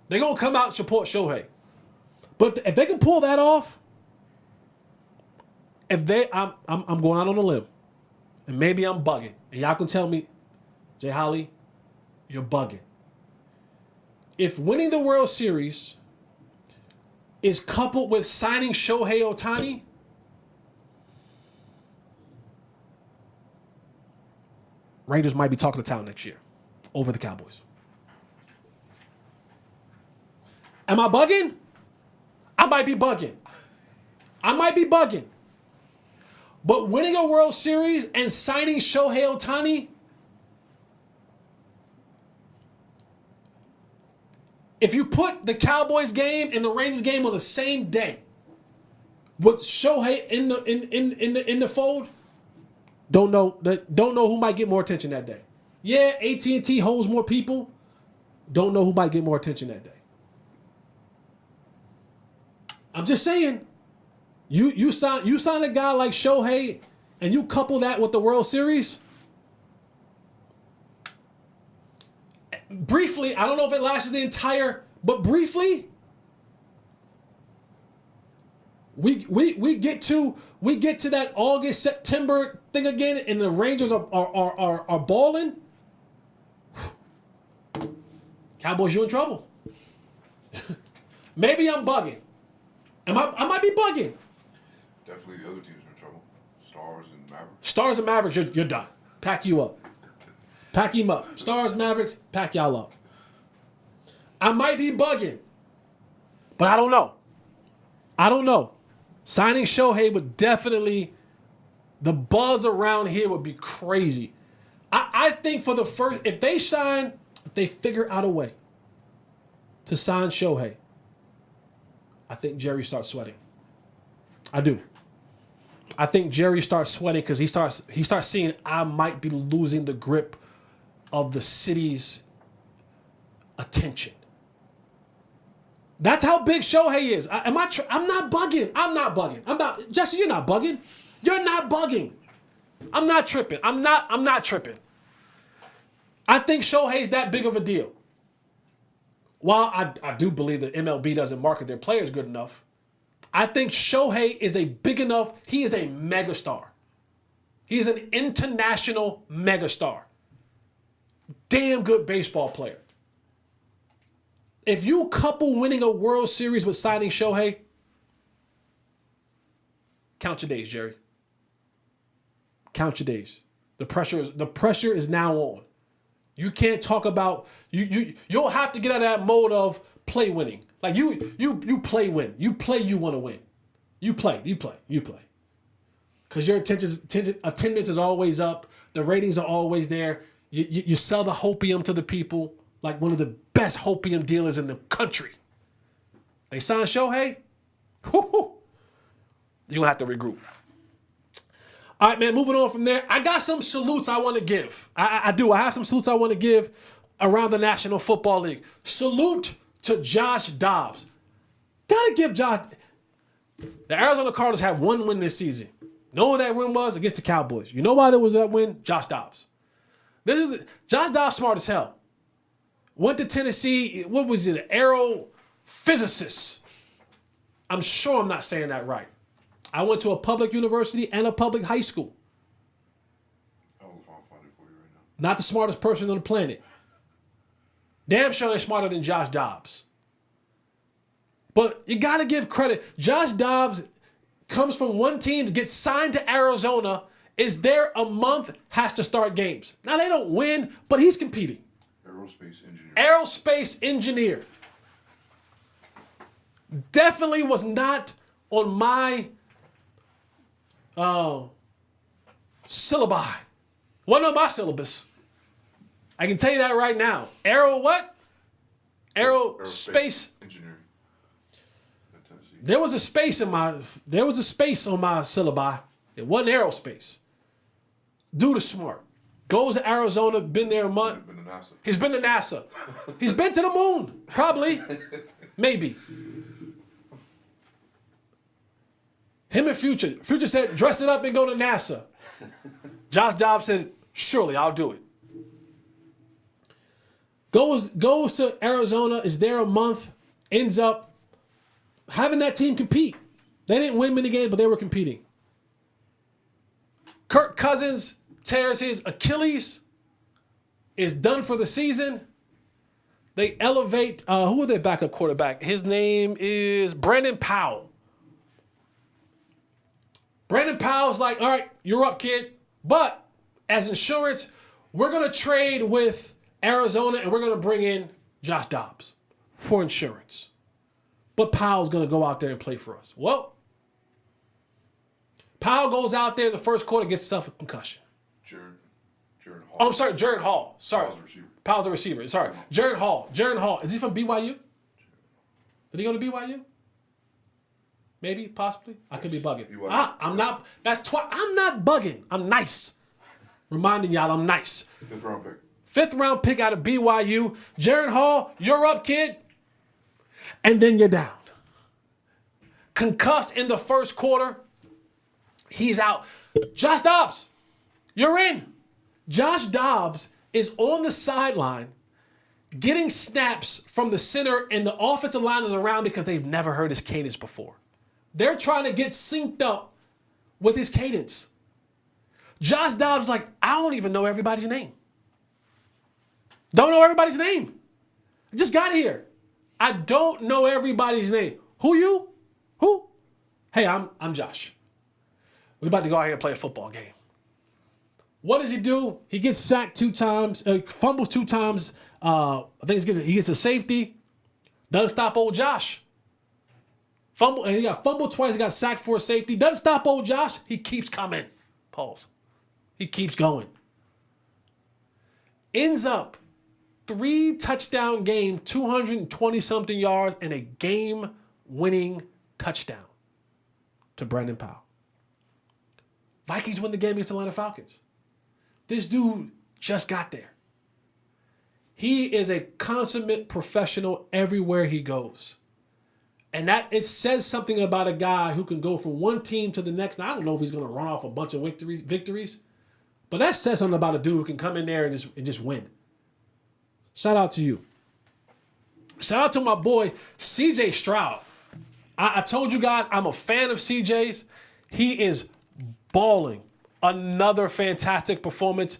They gonna come out and support Shohei. But if they can pull that off, I'm going out on a limb, and maybe I'm bugging, and y'all can tell me, Jay Holley, you're bugging. If winning the World Series is coupled with signing Shohei Ohtani, Rangers might be talking to town next year over the Cowboys. Am I bugging? I might be bugging. But winning a World Series and signing Shohei Ohtani, if you put the Cowboys game and the Rangers game on the same day, with Shohei in the fold, don't know who might get more attention that day. Yeah, AT&T holds more people. Don't know who might get more attention that day. I'm just saying, you sign a guy like Shohei, and you couple that with the World Series. briefly, I don't know if it lasted the entire, but briefly, we get to that August, September thing again, and the Rangers are balling. Cowboys, you in trouble. Maybe I'm bugging. I might be bugging. Definitely the other teams are in trouble. Stars and Mavericks. Stars and Mavericks, you're done. Pack you up. Pack him up. Stars, Mavericks, pack y'all up. I might be bugging, but I don't know. Signing Shohei would definitely, the buzz around here would be crazy. I think for the first, if they figure out a way to sign Shohei, I think Jerry starts sweating. I do. I think Jerry starts sweating because he starts seeing I might be losing the grip of the city's attention. That's how big Shohei is. I'm not bugging. Jesse, you're not bugging. You're not bugging. I'm not tripping. I'm not tripping. I think Shohei's that big of a deal. While I do believe that MLB doesn't market their players good enough, I think Shohei is he is a megastar. He's an international megastar. Damn good baseball player. If you couple winning a World Series with signing Shohei, count your days, Jerry. Count your days. The pressure is now on. You can't talk about you'll have to get out of that mode of play winning. Like you play win. You play you want to win. You play. Because your attendance is always up. The ratings are always there. You sell the hopium to the people like one of the best hopium dealers in the country. They sign Shohei, you're going to have to regroup. All right, man, moving on from there. I got some salutes I want to give. I do. I have some salutes I want to give around the National Football League. Salute to Josh Dobbs. Got to give Josh. The Arizona Cardinals have one win this season. Know what that win was? Against the Cowboys. You know why there was that win? Josh Dobbs. Josh Dobbs smart as hell. Went to Tennessee. What was it? An aerophysicist. I'm sure I'm not saying that right. I went to a public university and a public high school. I'll find it for you right now. Not the smartest person on the planet. Damn sure they're smarter than Josh Dobbs. But you got to give credit. Josh Dobbs comes from one team to get signed to Arizona, is there a month, has to start games. Now, they don't win, but he's competing. Aerospace engineer. Definitely was not on my syllabi. Wasn't on my syllabus. I can tell you that right now. Aerospace engineering. There was a space on my syllabi. It wasn't aerospace. Dude is smart. Goes to Arizona, been there a month. He's been to NASA. He's been to the moon, probably. Maybe. Him and Future. Future said, dress it up and go to NASA. Josh Dobbs said, surely, I'll do it. Goes to Arizona, is there a month, ends up having that team compete. They didn't win many games, but they were competing. Kirk Cousins tears his Achilles, is done for the season. They elevate, who are their backup quarterback? His name is Brandon Powell. Brandon Powell's like, all right, you're up, kid. But as insurance, we're going to trade with Arizona and we're going to bring in Josh Dobbs for insurance. But Powell's going to go out there and play for us. Well, Powell goes out there in the first quarter, gets himself a concussion. Jared Hall. Oh, I'm sorry, Jared Hall. Sorry. Powell's Powell's a receiver. a receiver. Sorry. Jared Hall. Is he from BYU? Did he go to BYU? Maybe, possibly. I could be bugging. I'm not. I'm not bugging. I'm nice. Reminding y'all I'm nice. Fifth round pick out of BYU. Jared Hall, you're up, kid. And then you're down. Concussed in the first quarter. He's out. Josh Dobbs, you're in. Josh Dobbs is on the sideline getting snaps from the center and the offensive line is around because they've never heard his cadence before. They're trying to get synced up with his cadence. Josh Dobbs is like, I don't even know everybody's name. Don't know everybody's name. I just got here. I don't know everybody's name. Who you? Who? Hey, I'm Josh. We're about to go out here and play a football game. What does he do? He gets sacked 2 times, fumbles 2 times. I think he gets a safety. Doesn't stop old Josh. He got fumbled twice. He got sacked for a safety. Doesn't stop old Josh. He keeps coming. Pause. He keeps going. Ends up 3 touchdown game, 220-something yards, and a game-winning touchdown to Brandon Powell. Vikings win the game against the Atlanta Falcons. This dude just got there. He is a consummate professional everywhere he goes. And that it says something about a guy who can go from one team to the next. Now, I don't know if he's going to run off a bunch of victories, but that says something about a dude who can come in there and just win. Shout out to you. Shout out to my boy, CJ Stroud. I told you guys I'm a fan of CJ's. He is balling. Another fantastic performance.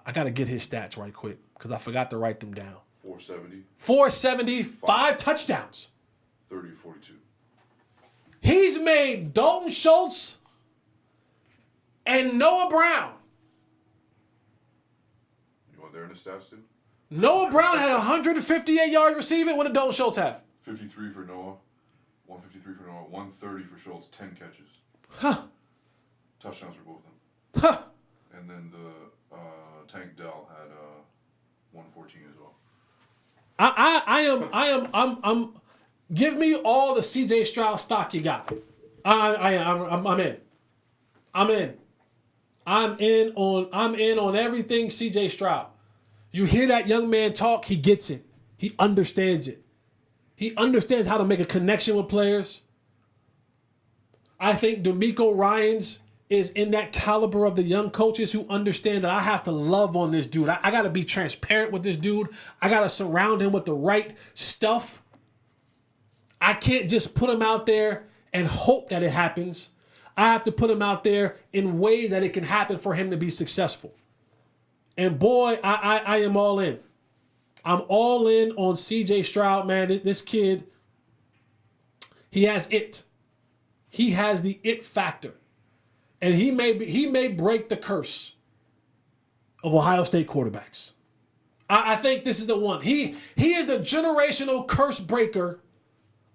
I got to get his stats right quick because I forgot to write them down. 470, 5 touchdowns. 30-42. He's made Dalton Schultz and Noah Brown. You want there in the stats too? Noah Brown had 158 yards receiving. What did Dalton Schultz have? 53 for Noah, 153 for Noah, 130 for Schultz, 10 catches. Huh. Touchdowns for both of them. Huh. And then the Tank Dell had 114 as well. I'm give me all the CJ Stroud stock you got. I'm in. I'm in on everything CJ Stroud. You hear that young man talk, he gets it. He understands it. He understands how to make a connection with players. I think DeMeco Ryans is in that caliber of the young coaches who understand that I have to love on this dude. I got to be transparent with this dude. I got to surround him with the right stuff. I can't just put him out there and hope that it happens. I have to put him out there in ways that it can happen for him to be successful. And boy, I am all in. I'm all in on CJ Stroud, man. This kid, he has it. He has the it factor. And he may break the curse of Ohio State quarterbacks. I think this is the one. He is the generational curse breaker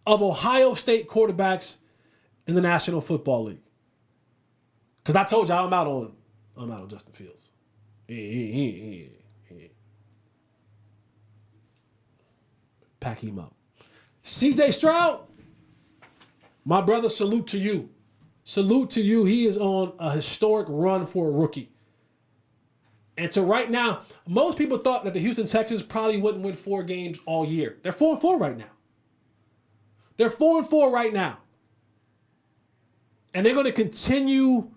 of Ohio State quarterbacks in the National Football League. Because I told you I'm out on Justin Fields. Pack him up. CJ Stroud, my brother, salute to you. Salute to you. He is on a historic run for a rookie. And to right now, most people thought that the Houston Texans probably wouldn't win 4 games all year. They're 4-4 right now. They're 4-4 right now. And they're going to continue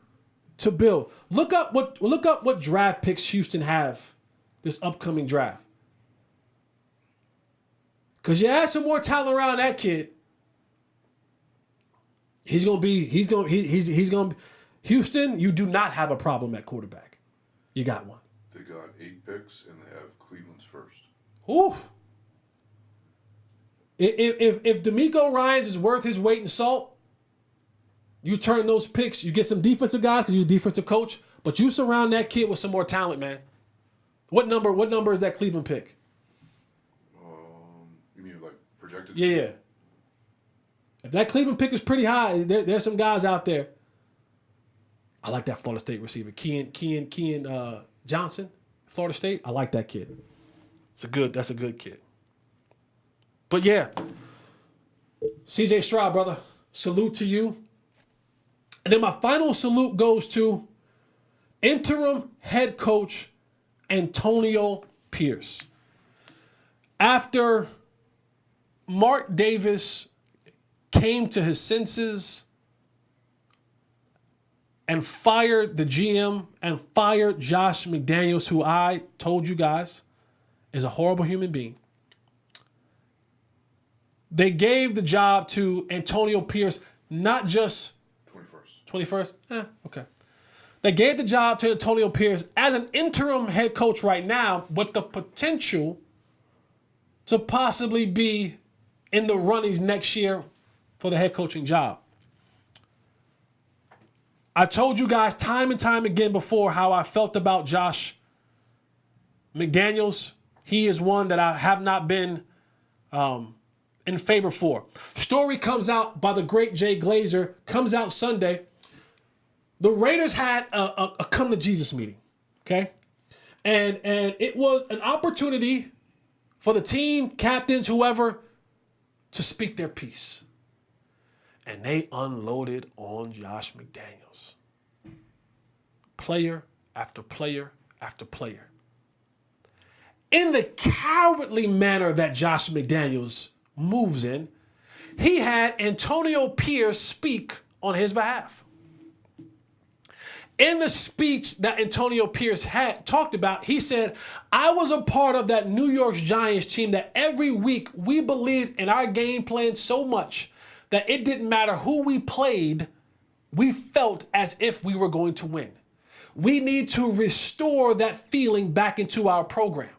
to build. Look up what draft picks Houston have this upcoming draft. Because you add some more talent around that kid. Houston, you do not have a problem at quarterback. You got one. They got 8 picks and they have Cleveland's first. Oof. If DeMeco Ryans is worth his weight in salt, you turn those picks, you get some defensive guys because you're a defensive coach, but you surround that kid with some more talent, man. What number is that Cleveland pick? You mean like projected? Yeah. If that Cleveland pick is pretty high, there's some guys out there. I like that Florida State receiver, Kean Johnson, Florida State. I like that kid. That's a good kid. But yeah, CJ Stroud, brother, salute to you. And then my final salute goes to interim head coach Antonio Pierce. After Mark Davis came to his senses and fired the GM and fired Josh McDaniels, who I told you guys is a horrible human being. they gave the job to Antonio Pierce, not just 21st. 21st? Okay. They gave the job to Antonio Pierce as an interim head coach right now with the potential to possibly be in the runnings next year for the head coaching job. I told you guys time and time again before how I felt about Josh McDaniels. He is one that I have not been in favor for. Story comes out by the great Jay Glazer, comes out Sunday. The Raiders had a come to Jesus meeting, okay? And it was an opportunity for the team, captains, whoever, to speak their piece. And they unloaded on Josh McDaniels. Player after player after player. In the cowardly manner that Josh McDaniels moves in, he had Antonio Pierce speak on his behalf. In the speech that Antonio Pierce had talked about, he said, I was a part of that New York Giants team that every week we believed in our game plan so much that it didn't matter who we played, we felt as if we were going to win. We need to restore that feeling back into our program.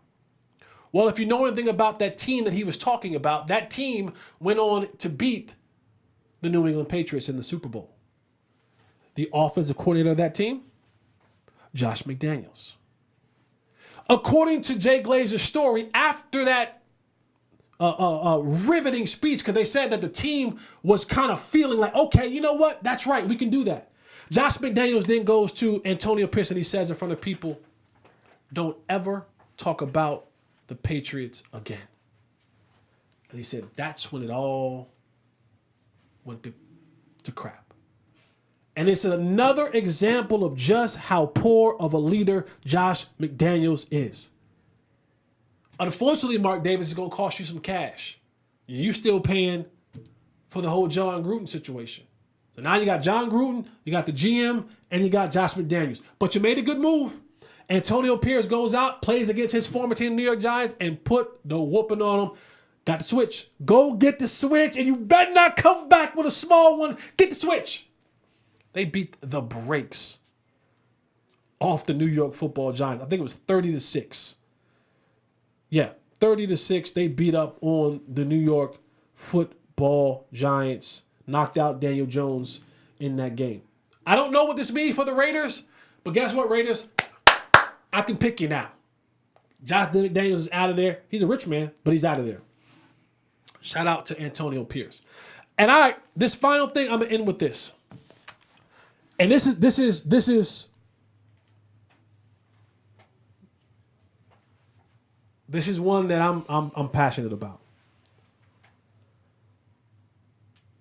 Well, if you know anything about that team that he was talking about, that team went on to beat the New England Patriots in the Super Bowl. The offensive coordinator of that team, Josh McDaniels. According to Jay Glazer's story, after that riveting speech, because they said that the team was kind of feeling like, okay, you know what? That's right. We can do that. Josh McDaniels then goes to Antonio Pierce and he says in front of people, don't ever talk about the Patriots again. And he said, that's when it all went to crap. And it's another example of just how poor of a leader Josh McDaniels is. Unfortunately, Mark Davis is going to cost you some cash. You're still paying for the whole John Gruden situation. So now you got John Gruden, you got the GM, and you got Josh McDaniels. But you made a good move. Antonio Pierce goes out, plays against his former team, the New York Giants, and put the whooping on him. Got the switch. Go get the switch, and you better not come back with a small one. Get the switch. They beat the brakes off the New York Football Giants. I think it was 30-6. Yeah, 30-6. They beat up on the New York Football Giants. Knocked out Daniel Jones in that game. I don't know what this means for the Raiders, but guess what, Raiders? I can pick you now. Josh McDaniels is out of there. He's a rich man, but he's out of there. Shout out to Antonio Pierce. And this final thing, I'm gonna end with this. And this is one that I'm passionate about.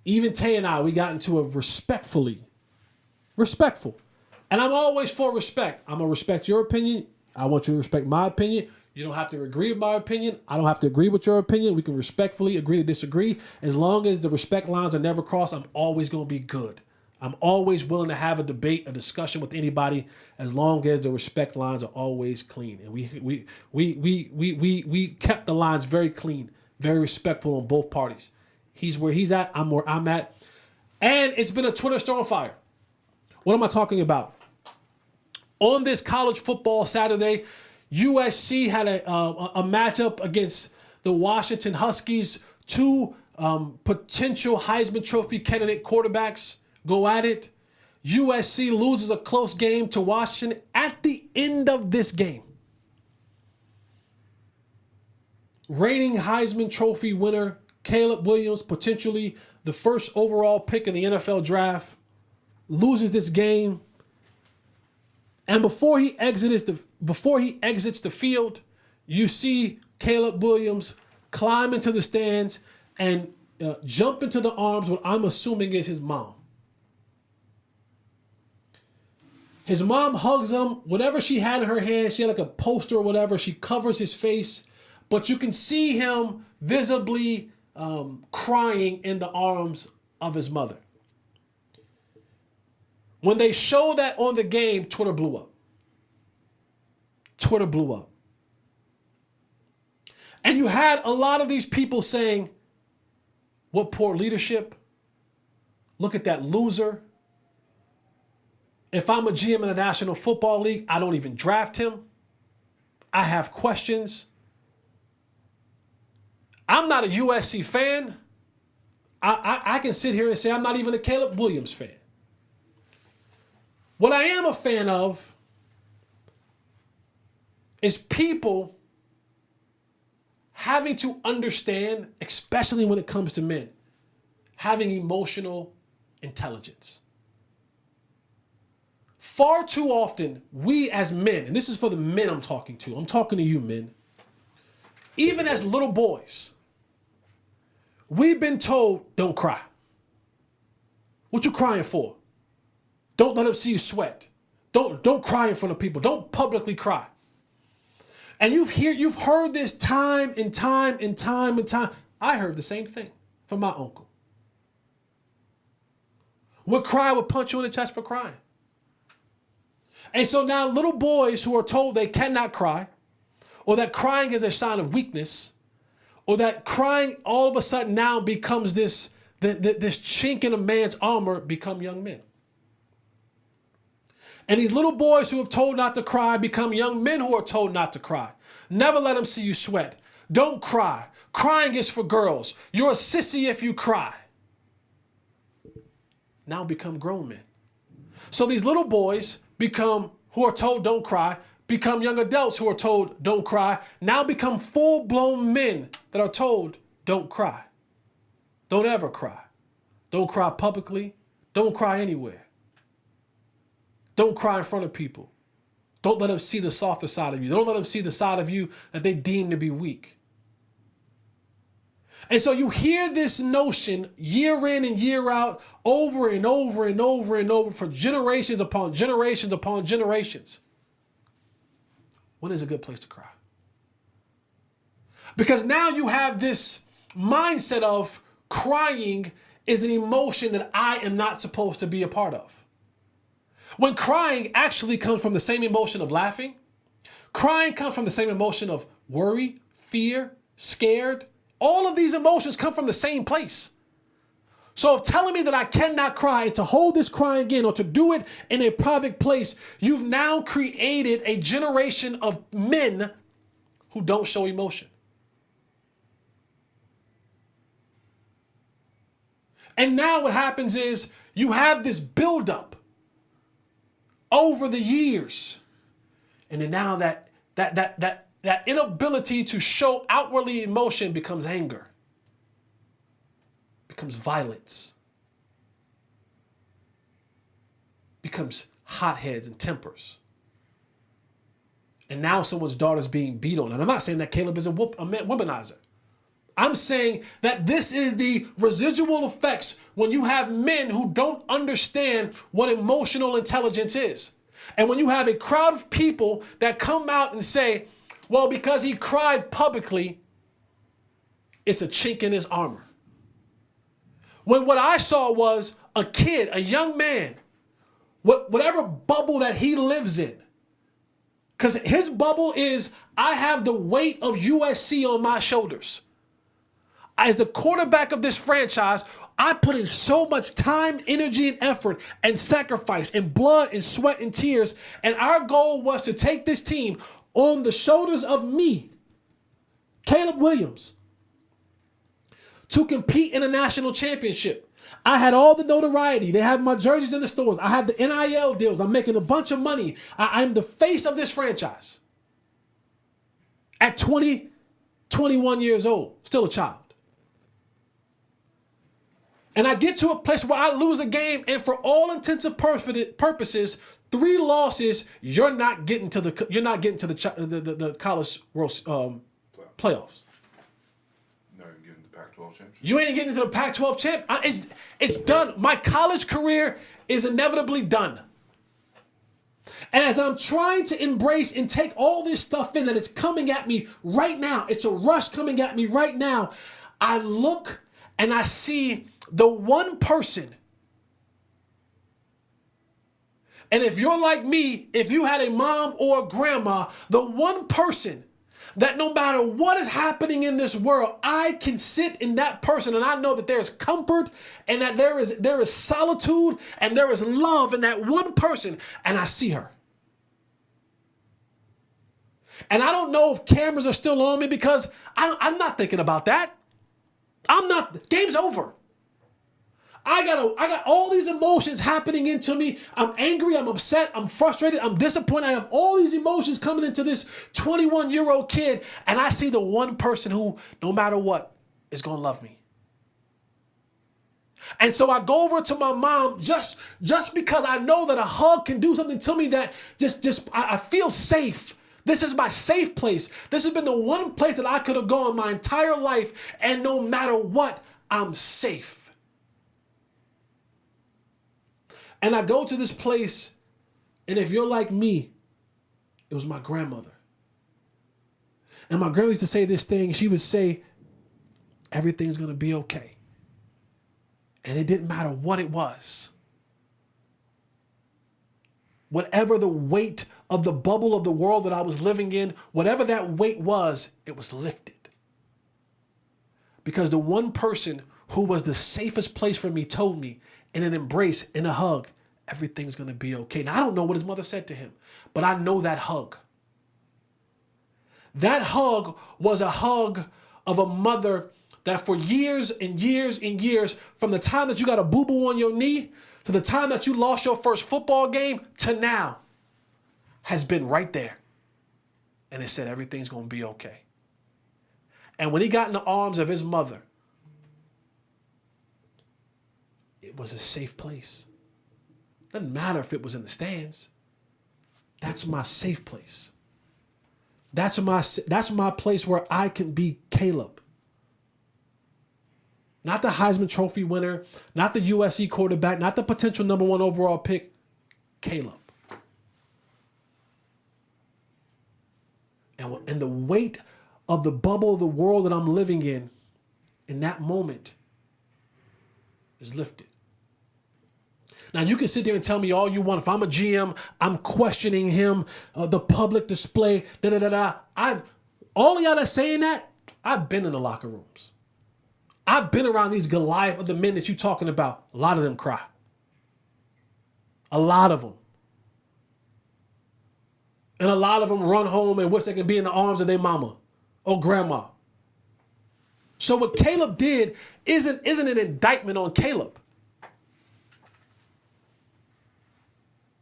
Even Tay and I, we got into a respectful. And I'm always for respect. I'm going to respect your opinion. I want you to respect my opinion. You don't have to agree with my opinion. I don't have to agree with your opinion. We can respectfully agree to disagree. As long as the respect lines are never crossed, I'm always going to be good. I'm always willing to have a debate, a discussion with anybody, as long as the respect lines are always clean. And we kept the lines very clean, very respectful on both parties. He's where he's at, I'm where I'm at. And it's been a Twitter storm fire. What am I talking about? On this college football Saturday, USC had a matchup against the Washington Huskies. Two potential Heisman Trophy candidate quarterbacks go at it. USC loses a close game to Washington. At the end of this game, reigning Heisman Trophy winner Caleb Williams, potentially the first overall pick in the NFL draft, loses this game. And before he exits the field, you see Caleb Williams climb into the stands and jump into the arms what I'm assuming is his mom. His mom hugs him. Whatever she had in her hand, she had like a poster or whatever. She covers his face. But you can see him visibly crying in the arms of his mother. When they showed that on the game, Twitter blew up. Twitter blew up. And you had a lot of these people saying, What poor leadership. Look at that loser. If I'm a GM in the National Football League, I don't even draft him. I have questions. I'm not a USC fan. I can sit here and say I'm not even a Caleb Williams fan. What I am a fan of is people having to understand, especially when it comes to men, having emotional intelligence. Far too often, we as men, and this is for the men I'm talking to you men, even as little boys, we've been told, don't cry. What you crying for? Don't let them see you sweat. Don't cry in front of people. Don't publicly cry. And you've heard this time and time and time and time. I heard the same thing from my uncle. Would cry, would punch you in the chest for crying. And so now little boys who are told they cannot cry, or that crying is a sign of weakness, or that crying all of a sudden now becomes this chink in a man's armor, become young men. And these little boys who have told not to cry become young men who are told not to cry. Never let them see you sweat. Don't cry. Crying is for girls. You're a sissy if you cry. Now become grown men. So these little boys who are told don't cry, become young adults who are told don't cry, now become full-blown men that are told don't cry. Don't ever cry. Don't cry publicly. Don't cry anywhere. Don't cry in front of people. Don't let them see the softer side of you. Don't let them see the side of you that they deem to be weak. And so you hear this notion year in and year out, over and over and over and over for generations upon generations upon generations. When is a good place to cry? Because now you have this mindset of crying is an emotion that I am not supposed to be a part of. When crying actually comes from the same emotion of laughing. Crying comes from the same emotion of worry, fear, scared. All of these emotions come from the same place. So if telling me that I cannot cry and to hold this crying in or to do it in a private place, you've now created a generation of men who don't show emotion. And now what happens is you have this buildup over the years. And then now that inability to show outwardly emotion becomes anger, becomes violence, becomes hotheads and tempers. And now someone's daughter's being beat on. And I'm not saying that Caleb is a womanizer. I'm saying that this is the residual effects when you have men who don't understand what emotional intelligence is. And when you have a crowd of people that come out and say, well, because he cried publicly, it's a chink in his armor. When what I saw was a kid, a young man, whatever bubble that he lives in, because his bubble is, I have the weight of USC on my shoulders. As the quarterback of this franchise, I put in so much time, energy, and effort and sacrifice and blood and sweat and tears. And our goal was to take this team on the shoulders of me, Caleb Williams, to compete in a national championship. I had all the notoriety. They had my jerseys in the stores. I had the NIL deals. I'm making a bunch of money. I'm the face of this franchise. At 20, 21 years old, still a child. And I get to a place where I lose a game, and for all intents and purposes, 3 losses, you're not getting to the college world playoffs. No, you're getting the Pac-12 championship. You ain't getting to the Pac-12 champ. It's done. My college career is inevitably done. And as I'm trying to embrace and take all this stuff in that it's coming at me right now, it's a rush coming at me right now, I look and I see the one person. And if you're like me, if you had a mom or a grandma, the one person that no matter what is happening in this world, I can sit in that person and I know that there's comfort and that there is solitude and there is love in that one person, and I see her. And I don't know if cameras are still on me because I'm not thinking about that. Game's over. I got all these emotions happening into me. I'm angry, I'm upset, I'm frustrated, I'm disappointed. I have all these emotions coming into this 21-year-old kid, and I see the one person who, no matter what, is going to love me. And so I go over to my mom just because I know that a hug can do something to me that I feel safe. This is my safe place. This has been the one place that I could have gone my entire life, and no matter what, I'm safe. And I go to this place, and if you're like me, it was my grandmother. And my grandma used to say this thing. She would say, everything's going to be okay. And it didn't matter what it was. Whatever the weight of the bubble of the world that I was living in, whatever that weight was, it was lifted. Because the one person who was the safest place for me told me, in an embrace, in a hug, everything's going to be okay. Now, I don't know what his mother said to him, but I know that hug. That hug was a hug of a mother that for years and years and years, from the time that you got a boo-boo on your knee to the time that you lost your first football game to now, has been right there. And it said everything's going to be okay. And when he got in the arms of his mother, it was a safe place. Doesn't matter if it was in the stands. That's my safe place. That's my place where I can be Caleb. Not the Heisman Trophy winner, not the USC quarterback, not the potential number 1 overall pick, Caleb. And the weight of the bubble of the world that I'm living in that moment, is lifted. Now, you can sit there and tell me all you want. If I'm a GM, I'm questioning him, the public display, all of y'all that's saying that, I've been in the locker rooms. I've been around these Goliath of the men that you're talking about. A lot of them cry. A lot of them. And a lot of them run home and wish they could be in the arms of their mama or grandma. So what Caleb did isn't an indictment on Caleb.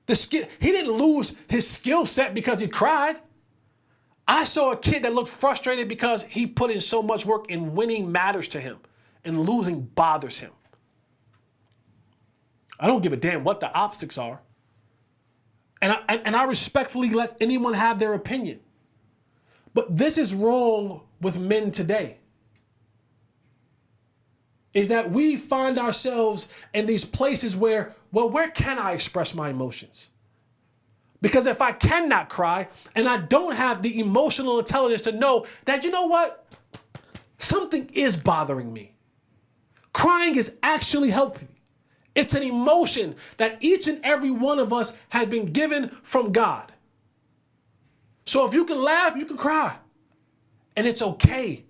He didn't lose his skill set because he cried. I saw a kid that looked frustrated because he put in so much work and winning matters to him and losing bothers him. I don't give a damn what the optics are. And I respectfully let anyone have their opinion. But this is wrong with men today. Is that we find ourselves in these places where can I express my emotions? Because if I cannot cry and I don't have the emotional intelligence to know that, you know what? Something is bothering me. Crying is actually healthy. It's an emotion that each and every one of us has been given from God. So if you can laugh, you can cry. And it's okay.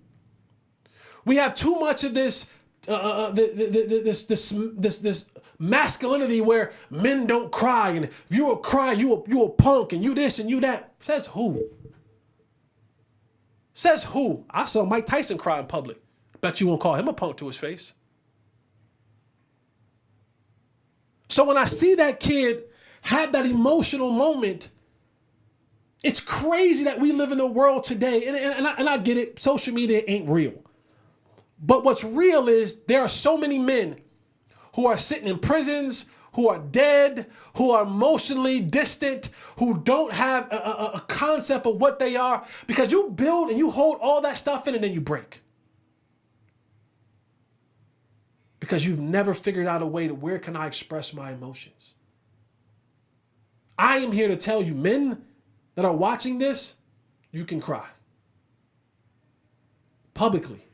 We have too much of this this masculinity where men don't cry, and if you a cry, you a punk, and you this and you that. Says who? Says who? I saw Mike Tyson cry in public. Bet you won't call him a punk to his face. So when I see that kid have that emotional moment, it's crazy that we live in a world today, and I get it, social media ain't real. But what's real is there are so many men who are sitting in prisons, who are dead, who are emotionally distant, who don't have a concept of what they are, because you build and you hold all that stuff in and then you break. Because you've never figured out a way to where can I express my emotions. I am here to tell you, men that are watching this, you can cry. Publicly.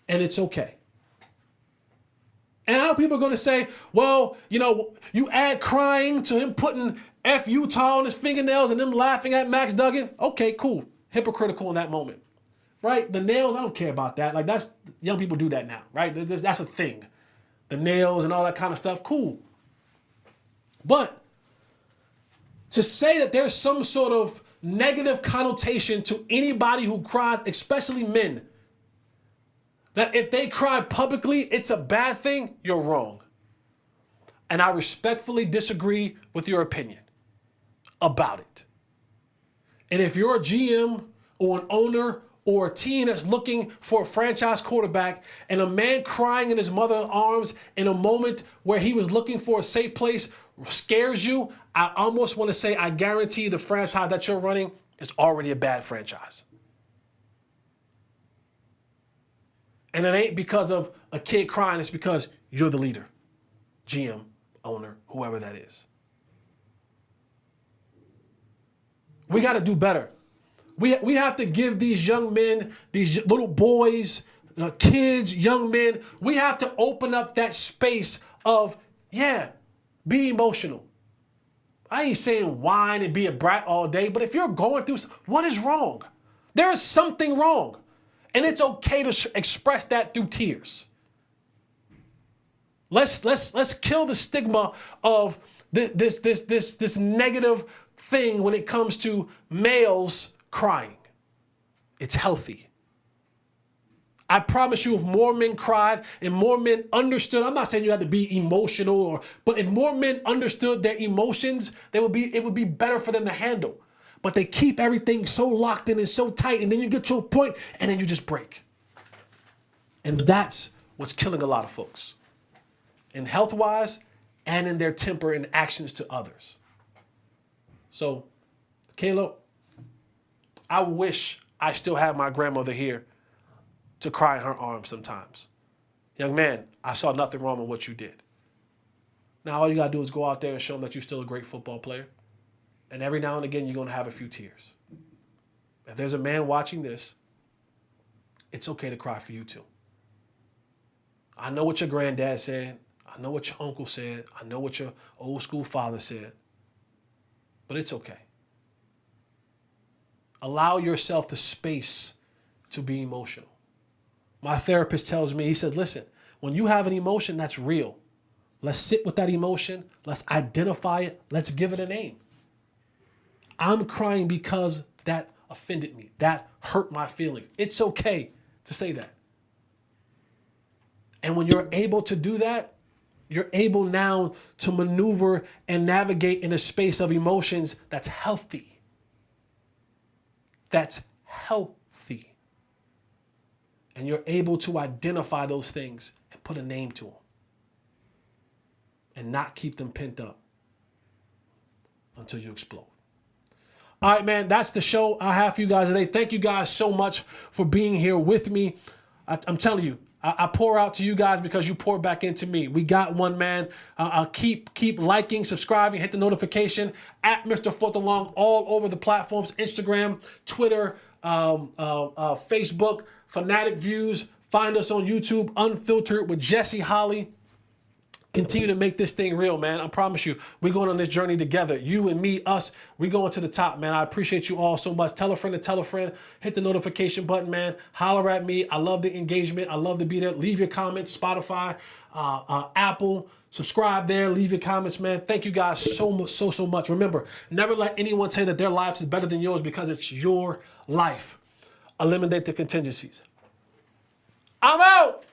And it's okay. And I know people are going to say, well, you know, you add crying to him putting F Utah on his fingernails and them laughing at Max Duggan. Okay, cool. hypocritical in that moment, right? The nails, I don't care about that. Like that's, young people do that now, right? That's a thing. The nails and all that kind of stuff, cool. But to say that there's some sort of negative connotation to anybody who cries, especially men, that if they cry publicly, it's a bad thing, you're wrong. And I respectfully disagree with your opinion about it. And if you're a GM or an owner or a team that's looking for a franchise quarterback and a man crying in his mother's arms in a moment where he was looking for a safe place scares you, I almost want to say I guarantee the franchise that you're running is already a bad franchise. And it ain't because of a kid crying, it's because you're the leader, GM, owner, whoever that is. We got to do better. We have to give these young men, these little boys, kids, young men, we have to open up that space of, yeah, be emotional. I ain't saying whine and be a brat all day, but if you're going through, what is wrong? There is something wrong. And it's okay to express that through tears. Let's kill the stigma of this negative thing when it comes to males crying. It's healthy. I promise you, if more men cried and more men understood, I'm not saying you had to be emotional, but if more men understood their emotions, it would be better for them to handle. But they keep everything so locked in and so tight, and then you get to a point and then you just break. And that's what's killing a lot of folks, in health-wise and in their temper and actions to others. So, Caleb, I wish I still had my grandmother here to cry in her arms sometimes. Young man, I saw nothing wrong with what you did. Now all you got to do is go out there and show them that you're still a great football player. And every now and again, you're going to have a few tears. If there's a man watching this, it's okay to cry for you too. I know what your granddad said. I know what your uncle said. I know what your old school father said. But it's okay. Allow yourself the space to be emotional. My therapist tells me, he said, listen, when you have an emotion that's real, let's sit with that emotion. Let's identify it. Let's give it a name. I'm crying because that offended me. That hurt my feelings. It's okay to say that. And when you're able to do that, you're able now to maneuver and navigate in a space of emotions that's healthy. That's healthy. And you're able to identify those things and put a name to them. And not keep them pent up until you explode. All right, man, that's the show I have for you guys today. Thank you guys so much for being here with me. I'm telling you, I pour out to you guys because you pour back into me. We got one, man. Keep liking, subscribing, hit the notification at Mr. Fourth and Long all over the platforms, Instagram, Twitter, Facebook, Fanatic Views. Find us on YouTube, Unfiltered with Jesse Holley. Continue to make this thing real, man. I promise you, we're going on this journey together. You and me, us, we going to the top, man. I appreciate you all so much. Tell a friend to tell a friend. Hit the notification button, man. Holler at me. I love the engagement. I love to be there. Leave your comments, Spotify, Apple. Subscribe there. Leave your comments, man. Thank you guys so much. Remember, never let anyone say that their life is better than yours because it's your life. Eliminate the contingencies. I'm out.